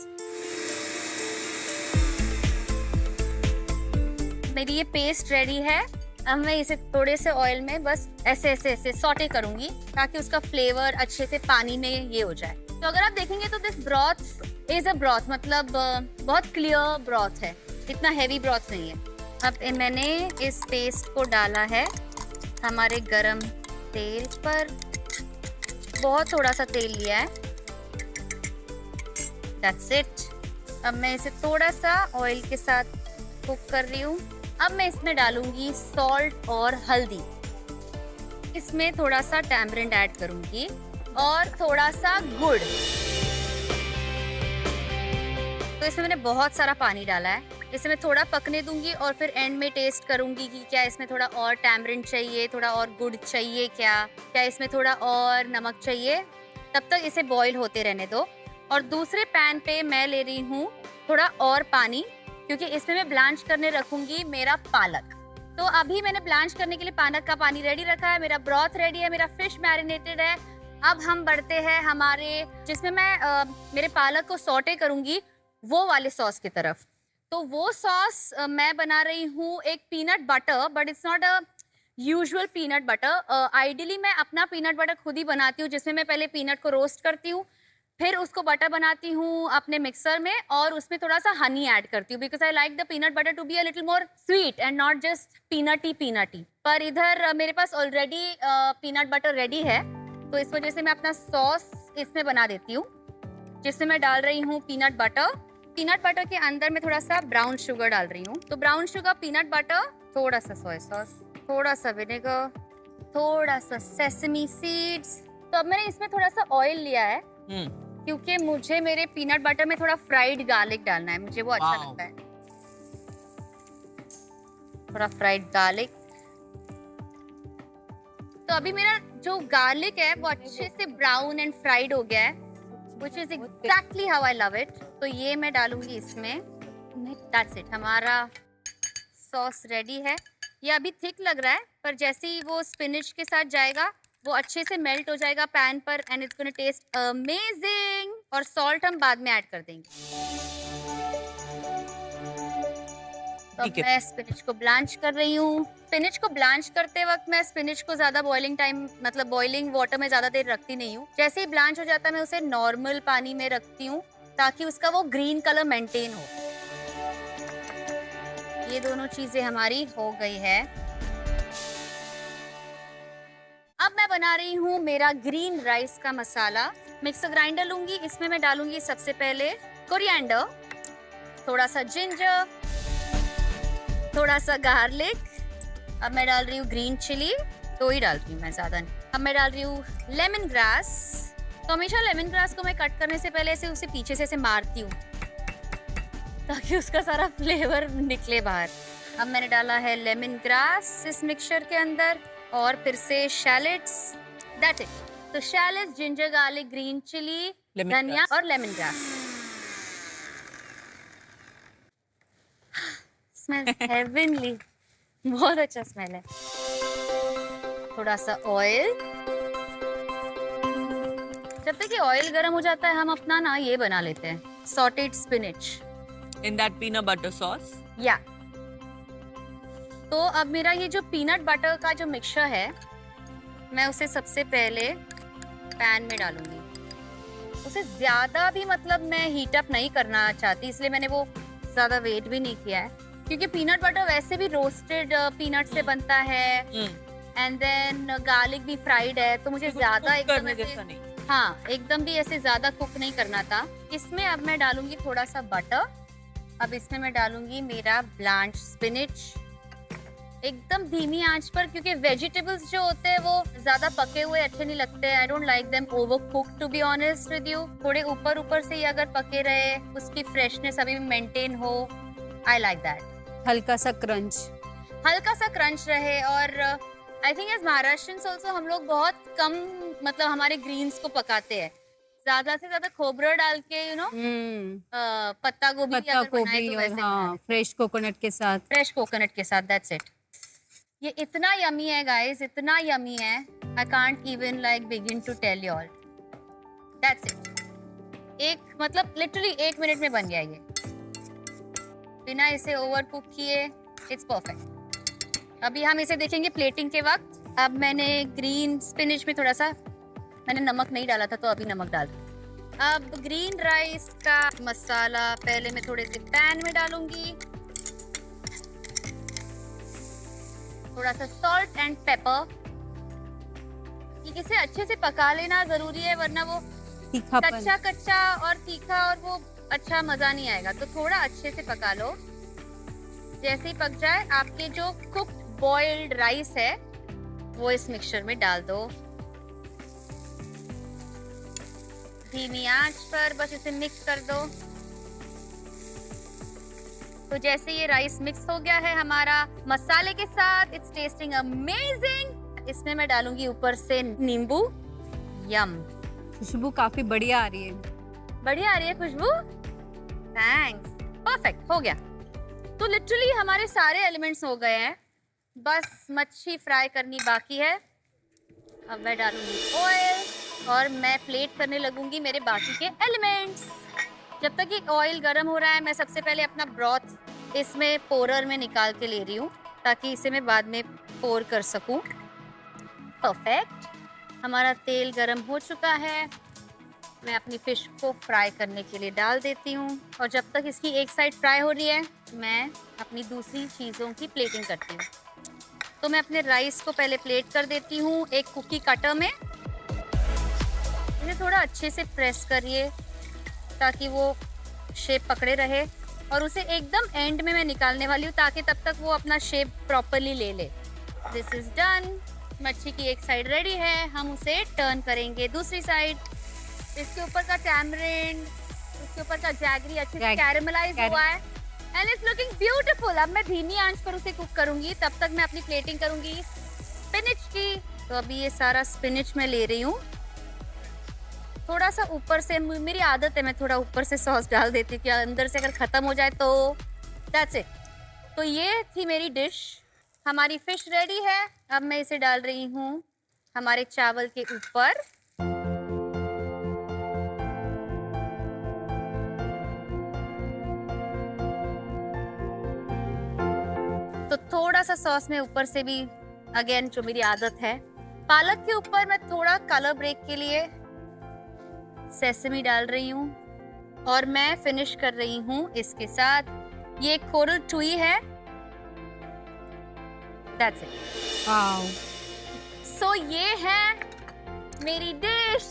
मेरी ये पेस्ट रेडी है। अब मैं इसे थोड़े से ऑयल में बस ऐसे ऐसे ऐसे सॉटे करूंगी ताकि उसका फ्लेवर अच्छे से पानी में ये हो जाए। तो अगर आप देखेंगे तो this broth is a broth, मतलब बहुत क्लियर ब्रॉथ है, इतना हैवी ब्रॉथ नहीं है। अब मैंने इस पेस्ट को डाला है हमारे गरम तेल पर, बहुत थोड़ा सा तेल लिया है, दैट्स इट। अब मैं इसे थोड़ा सा ऑयल के साथ कुक कर रही हूँ। अब मैं इसमें डालूंगी सॉल्ट और हल्दी, इसमें थोड़ा सा टैमरिंड ऐड करूंगी और थोड़ा सा गुड़। तो इसमें मैंने बहुत सारा पानी डाला है, इसे मैं थोड़ा पकने दूंगी और फिर एंड में टेस्ट करूंगी कि क्या इसमें थोड़ा और टैमरिंड चाहिए, थोड़ा और गुड़ चाहिए, क्या इसमें थोड़ा और नमक चाहिए। तब तक इसे बॉईल होते रहने दो। और दूसरे पैन पे मैं ले रही हूँ थोड़ा और पानी क्योंकि इसमें मैं ब्लांच करने रखूंगी मेरा पालक। तो अभी मैंने ब्लांच करने के लिए पालक का पानी रेडी रखा है, मेरा ब्रॉथ रेडी है, मेरा फिश मैरिनेटेड है। अब हम बढ़ते हैं हमारे जिसमें मैं मेरे पालक को सॉटे करूंगी वो वाले सॉस की तरफ। तो वो सॉस मैं बना रही हूँ एक peanut butter, but it's not a usual peanut butter. Ideally मैं अपना पीनट बटर खुद ही बनाती हूँ, जिसमें मैं पहले पीनट को रोस्ट करती हूँ, फिर उसको बटर बनाती हूँ अपने मिक्सर में और उसमें थोड़ा सा हनी ऐड करती हूँ because I like the peanut butter to be a little more sweet and not just peanuty. पर इधर मेरे पास ऑलरेडी पीनट बटर रेडी है, तो इस वजह से मैं अपना सॉस इसमें बना देती हूँ, जिसमें मैं डाल रही हूँ पीनट बटर। पीनट बटर के अंदर मैं थोड़ा सा ब्राउन शुगर डाल रही हूँ। तो ब्राउन शुगर, पीनट बटर, थोड़ा सा सोया सॉस, थोड़ा सा विनेगर, थोड़ा सा सेसमी सीड्स। तो अब मैंने इसमें थोड़ा सा ऑयल लिया है क्योंकि मुझे मेरे पीनट बटर में थोड़ा फ्राइड गार्लिक डालना है, मुझे वो अच्छा लगता है। थोड़ा फ्राइड गार्लिक। तो अभी मेरा जो गार्लिक है वो अच्छे से ब्राउन एंड फ्राइड हो गया है, which is exactly how I love it। तो ये मैं डालूंगी इसमें, that's it। हमारा सॉस रेडी है। ये अभी थिक लग रहा है पर जैसे ही वो स्पिनच के साथ जाएगा वो अच्छे से मेल्ट हो जाएगा पैन पर and it's gonna test amazing. और सॉल्ट हम बाद में ऐड कर देंगे। तो ठीक है। मैं स्पिनच को ब्लांच कर रही हूँ। स्पिनच को ब्लांच करते वक्त मैं स्पिनच को ज्यादा बॉइलिंग टाइम मतलब बॉइलिंग वाटर में ज्यादा देर रखती नहीं हूँ। जैसे ही ब्लांच हो जाता है मैं उसे नॉर्मल पानी में रखती हूँ ताकि उसका वो ग्रीन कलर मेंटेन हो। ये दोनों चीजें हमारी हो गई है। अब मैं बना रही हूँ मेरा ग्रीन राइस का मसाला। मिक्सर ग्राइंडर लूंगी, इसमें मैं डालूंगी सबसे पहले कोरिएंडर, थोड़ा सा जिंजर, थोड़ा सा गार्लिक। अब मैं डाल रही हूँ ग्रीन चिली, 2 ही डालती हूँ मैं, ज्यादा नहीं। अब मैं डाल रही हूँ लेमन ग्रास। तो हमेशा लेमन ग्रास को मैं कट करने से पहले ऐसे उसे पीछे से ऐसे मारती हूँ ताकि उसका सारा फ्लेवर निकले बाहर। अब मैंने डाला है लेमन ग्रास इस मिक्सचर के अंदर और फिर से शैलेट्स। That's it. तो shallots, ginger, garlic, green chilli, Lemon धनिया grass. और लेमन ग्रास। स्मेल हेवनली, बहुत अच्छा स्मेल है। थोड़ा सा ऑयल। जब तक ये ऑयल गर्म हो जाता है हम अपना ना ये बना लेते हैं sauteed spinach. In that peanut butter sauce. या तो अब मेरा ये जो पीनट बटर का जो मिक्सचर है मैं उसे सबसे पहले पैन में डालूंगी। उसे ज्यादा भी मतलब मैं हीट अप नहीं करना चाहती, इसलिए मैंने वो ज्यादा वेट भी नहीं किया है क्योंकि पीनट बटर वैसे भी रोस्टेड पीनट से बनता है एंड देन गार्लिक भी फ्राइड है, तो मुझे ज्यादा एकदम करने ऐसे जैसा नहीं। हाँ एकदम भी ऐसे ज्यादा कुक नहीं करना था। इसमें अब मैं डालूंगी थोड़ा सा बटर। अब इसमें मैं डालूंगी मेरा ब्लांच स्पिनच एकदम धीमी आंच पर, क्योंकि वेजिटेबल्स जो होते हैं वो ज्यादा पके हुए अच्छे नहीं लगते। I don't like them overcook to be honest with you. थोड़े ऊपर ऊपर से ही अगर पके रहे, उसकी फ्रेशनेस अभी भी मेंटेन हो, आई लाइक दैट। हल्का सा क्रंच। हल्का सा क्रंच रहे। और I think as Maharashtrians also हम लोग बहुत कम मतलब हमारे ग्रीन्स को पकाते हैं, ज्यादा से ज्यादा खोबरा डाल के पत्ता गोभी पत्ता अगर बनाए गोभी तो और वैसे हाँ फ्रेश कोकोनट के साथ। फ्रेश कोकोनट के साथ। That's it. ये इतना यमी है गाइस, इतना यमी है, I can't even like begin to tell you all. That's it. एक मतलब लिटरली 1 मिनट में बन गया ये, बिना इसे ओवर कुक किए। It's perfect. अभी हम इसे देखेंगे प्लेटिंग के वक्त। अब मैंने ग्रीन स्पिनच में थोड़ा सा मैंने नमक नहीं डाला था तो अभी नमक डाल दूं। अब ग्रीन राइस का मसाला पहले मैं थोड़े से पैन में डालूंगी, थोड़ा सा सॉल्ट एंड पेपर। इसे अच्छे से पका लेना जरूरी है वरना वो तीखापन। कच्चा कच्चा और तीखा और वो अच्छा मजा नहीं आएगा। तो थोड़ा अच्छे से पका लो। जैसे ही पक जाए आपके जो कुक्ड बॉइल्ड राइस है वो इस मिक्सचर में डाल दो धीमी आंच पर। बस इसे मिक्स कर दो। तो जैसे ये राइस मिक्स हो गया है हमारा मसाले के साथ, इट्स टेस्टिंग अमेजिंग। इसमें मैं डालूंगी ऊपर से नींबू। यम। खुशबू काफी बढ़िया आ रही है। बढ़िया आ रही है खुशबू। थैंक्स। परफेक्ट हो गया। तो लिटरली हमारे सारे एलिमेंट्स हो गए हैं, बस मच्छी फ्राई करनी बाकी है। अब मैं डालूंगी ऑयल और मैं प्लेट करने लगूंगी मेरे बाकी के एलिमेंट्स। जब तक ये ऑयल गर्म हो रहा है मैं सबसे पहले अपना ब्रॉथ इसमें पोरर में निकाल के ले रही हूँ ताकि इसे मैं बाद में पोर कर सकूं। परफेक्ट। हमारा तेल गर्म हो चुका है। मैं अपनी फिश को फ्राई करने के लिए डाल देती हूँ और जब तक इसकी एक साइड फ्राई हो रही है मैं अपनी दूसरी चीज़ों की प्लेटिंग करती हूँ। तो मैं अपने राइस को पहले प्लेट कर देती हूँ एक कुकी कटर में। इसे थोड़ा अच्छे से प्रेस करिए ताकि वो शेप पकड़े रहे और उसे एकदम एंड में मैं निकालने वाली हूँ ताकि तब तक वो अपना शेप प्रॉपरली ले ले। This is done. मच्छी की एक साइड रेडी है, हम उसे टर्न करेंगे दूसरी साइड। इसके ऊपर का टैमरिंड, उसके ऊपर का जैगरी अच्छे से कैरेमलाइज हुआ है एंड इट्स लुकिंग ब्यूटीफुल। अब मैं धीमी आंच पर उसे कुक करूंगी, तब तक मैं अपनी प्लेटिंग करूंगी स्पिनच की। तो अभी ये सारा स्पिनच मैं ले रही हूँ। थोड़ा सा ऊपर से, मेरी आदत है मैं थोड़ा ऊपर से सॉस डाल देती हूँ कि अंदर से अगर खत्म हो जाए तो। That's it. तो ये थी मेरी डिश। हमारी फिश रेडी है। अब मैं इसे डाल रही हूँ हमारे चावल के ऊपर। तो थोड़ा सा सॉस में ऊपर से भी, अगेन जो मेरी आदत है, पालक के ऊपर मैं थोड़ा कलर ब्रेक के लिए सेसमी डाल रही हूँ। और मैं फिनिश कर रही हूँ इसके साथ, ये कोरल टुई है। That's it. वाओ, सो ये है मेरी डिश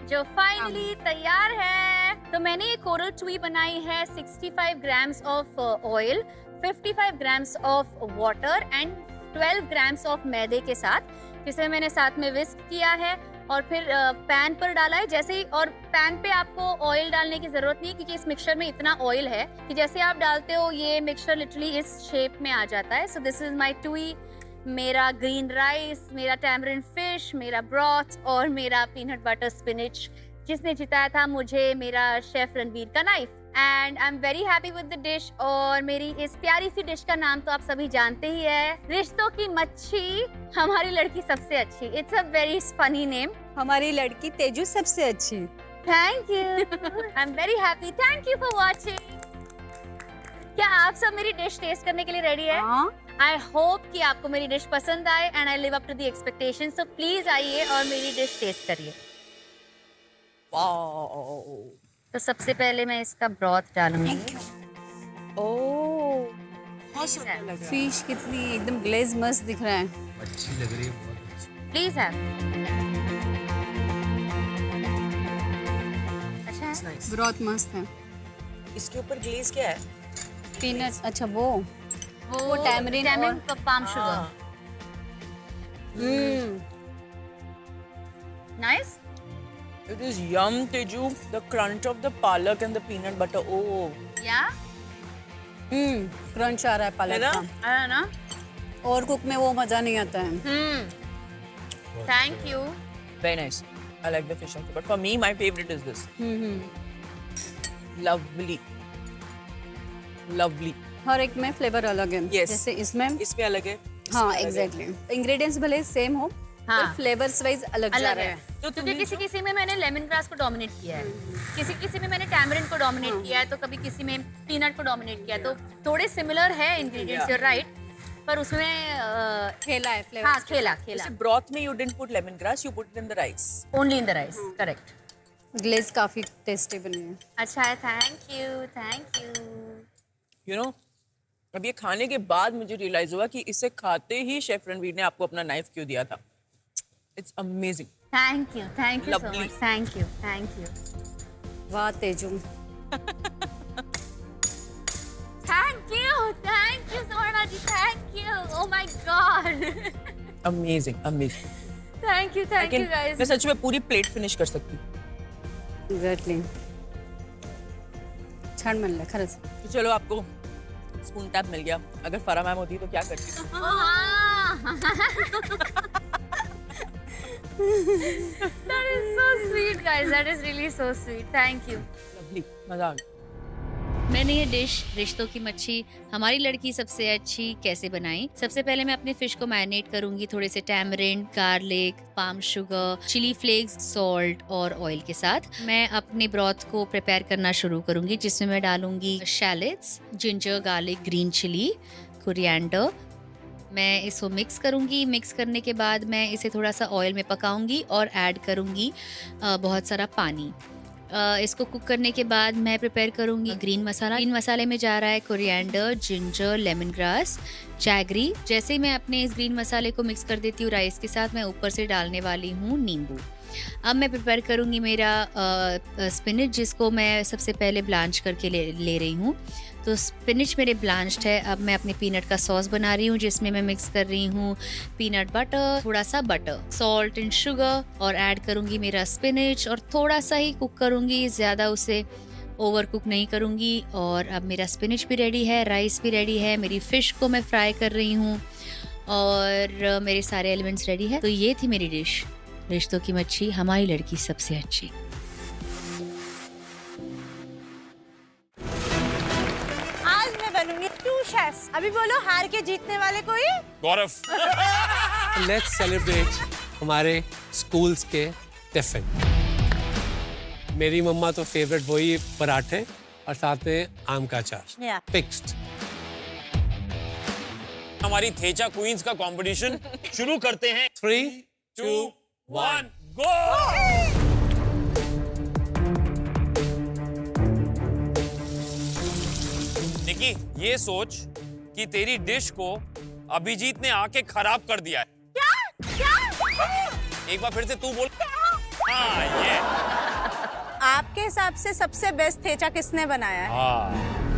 जो फाइनली तैयार है। तो मैंने ये कोरल टुई बनाई है 65 grams of oil, 55 grams of water and 12 grams of मैदे के साथ, जिसे मैंने साथ में विस्क किया है और फिर पैन पर डाला है। जैसे ही, और पैन पे आपको ऑयल डालने की जरूरत नहीं, क्योंकि इस मिक्सचर में इतना ऑयल है कि जैसे आप डालते हो ये मिक्सचर लिटरली इस शेप में आ जाता है। सो दिस इज माय टुई, मेरा ग्रीन राइस, मेरा टैमरिन फिश, मेरा ब्रॉथ और मेरा पीनट बटर स्पिनच। जिसने जिताया था मुझे मेरा शेफ रणवीर का knife. And I am very happy with the dish. और मेरी इस प्यारी सी डिश का नाम तो आप सभी जानते ही है, रिश्तों की मच्छी हमारी लड़की सबसे अच्छी। It's a very funny name. हमारी लड़की तेजू सबसे अच्छी। Thank you. I am very happy. Thank you for watching. क्या आप सब मेरी डिश टेस्ट करने के लिए रेडी है? आई होप कि आपको मेरी डिश पसंद आए and I live up to the expectation. So please आइए और मेरी डिश टेस्ट करिए। वाओ, तो सबसे पहले मैं इसका ब्रॉथ डालूंगी। ओह, बहुत सुंदर लग फिश कितनी एकदम ग्लेज मस्त दिख रहा है। अच्छी लग रही है, बहुत अच्छी। प्लीज है। अच्छा है? नाइस। ब्रॉथ मस्त है। इसके ऊपर ग्लेज क्या है? पीनट्स, अच्छा वो टैमरिन और palm sugar. Nice. It is yum, Teju. The crunch of the palak and the peanut butter. Oh, या क्रंच आ रहा है पालक है का। है ना? और कुक में वो मजा नहीं आता है। Thank you. very nice. I like the fish also. But for me, my favorite is this. Lovely. Lovely. हर एक में फ्लेवर अलग है। Yes. जैसे इसमें, इसमें अलग है। हाँ एग्जैक्टली, इंग्रेडिएंट्स भले सेम हो, हाँ। पर फ्लेवर्स वाइज अलग जा अलग रहे है। हैं। तो क्योंकि किसी किसी में मैंने लेमन ग्रास को डोमिनेट किया है, किसी किसी में मैंने टैमरिन को डोमिनेट किया है, तो कभी किसी में पीनट को डोमिनेट किया है। तो थोड़े सिमिलर है इंग्रेडिएंट्स, यूर राइट, पर उसमें खेला है फ्लेवर। हाँ खेला जैसे broth में you didn't put lemongrass, you put it in the rice. Only in the rice. Correct. Glaze काफी टेस्टी बनी है। अच्छा है। Thank you, thank you. You know, अब ये खाने के बाद मुझे रियलाइज हुआ कि इसे खाते ही शेफ रणवीर ने आपको अपना नाइफ क्यों दिया था। It's amazing. Thank you so Lovely. Much. Thank you. वाह Teju. Thank you Sona ji. Thank you. Oh my god. Amazing, amazing. Thank you मैं गाइस। सच में पूरी प्लेट फिनिश कर सकती हूँ। एक्झॅक्टली, छान बनलं खरंच। तो चलो आपको स्पून टैप मिल गया। अगर फरा मैम होती तो क्या करती? That is so sweet, guys. That is really so sweet. Thank you. Lovely, मजा आ गया। मैंने ये डिश रिश्तों की मच्छी हमारी लड़की सबसे अच्छी कैसे बनाई। सबसे पहले मैं अपने फिश को मैरिनेट करूंगी थोड़े से tamarind, garlic, palm sugar, chilli flakes, salt और ऑयल के साथ। मैं अपने ब्रॉथ को प्रिपेयर करना शुरू करूंगी, जिसमें मैं डालूंगी shallots, ginger, garlic, green chilli, coriander. मैं इसको मिक्स करूंगी। मिक्स करने के बाद मैं इसे थोड़ा सा ऑयल में पकाऊंगी और ऐड करूंगी बहुत सारा पानी। इसको कुक करने के बाद मैं प्रिपेयर करूंगी ग्रीन मसाला। ग्रीन मसाले में जा रहा है coriander, ginger, lemon grass, jaggery. जैसे ही मैं अपने इस ग्रीन मसाले को मिक्स कर देती हूँ राइस के साथ, मैं ऊपर से डालने वाली हूँ नींबू। अब मैं प्रिपेयर करूंगी मेरा स्पिनच, जिसको मैं सबसे पहले ब्लांच करके ले रही हूँ। तो स्पिनच मेरे ब्लांच्ड है। अब मैं अपने पीनट का सॉस बना रही हूँ, जिसमें मैं मिक्स कर रही हूँ पीनट बटर, थोड़ा सा बटर, सॉल्ट एंड शुगर, और ऐड करूँगी मेरा स्पिनच और थोड़ा सा ही कुक करूँगी, ज़्यादा उसे ओवर कुक नहीं करूँगी। और अब मेरा स्पिनच भी रेडी है, राइस भी रेडी है, मेरी फ़िश को मैं फ्राई कर रही हूँ और मेरे सारे एलिमेंट्स रेडी है। तो ये थी मेरी डिश, रिश्तों की मच्छी हमारी लड़की सबसे अच्छी। आज मैं बनूंगी टू शेफ्स। अभी बोलो हार के जीतने वाले कोई? गौरव, let's celebrate हमारे स्कूल्स के टिफिन। मेरी मम्मा तो फेवरेट वही पराठे और साथ में आम का अचार। Yeah. फिक्स्ड। हमारी थेचा क्वींस का कंपटीशन शुरू करते हैं। 3, 2, 1 गो। निकी, ये सोच कि तेरी डिश को अभिजीत ने आके खराब कर दिया है। एक बार फिर से तू बोल। हाँ, ये आपके हिसाब से सबसे बेस्ट थेचा किसने बनाया है? हाँ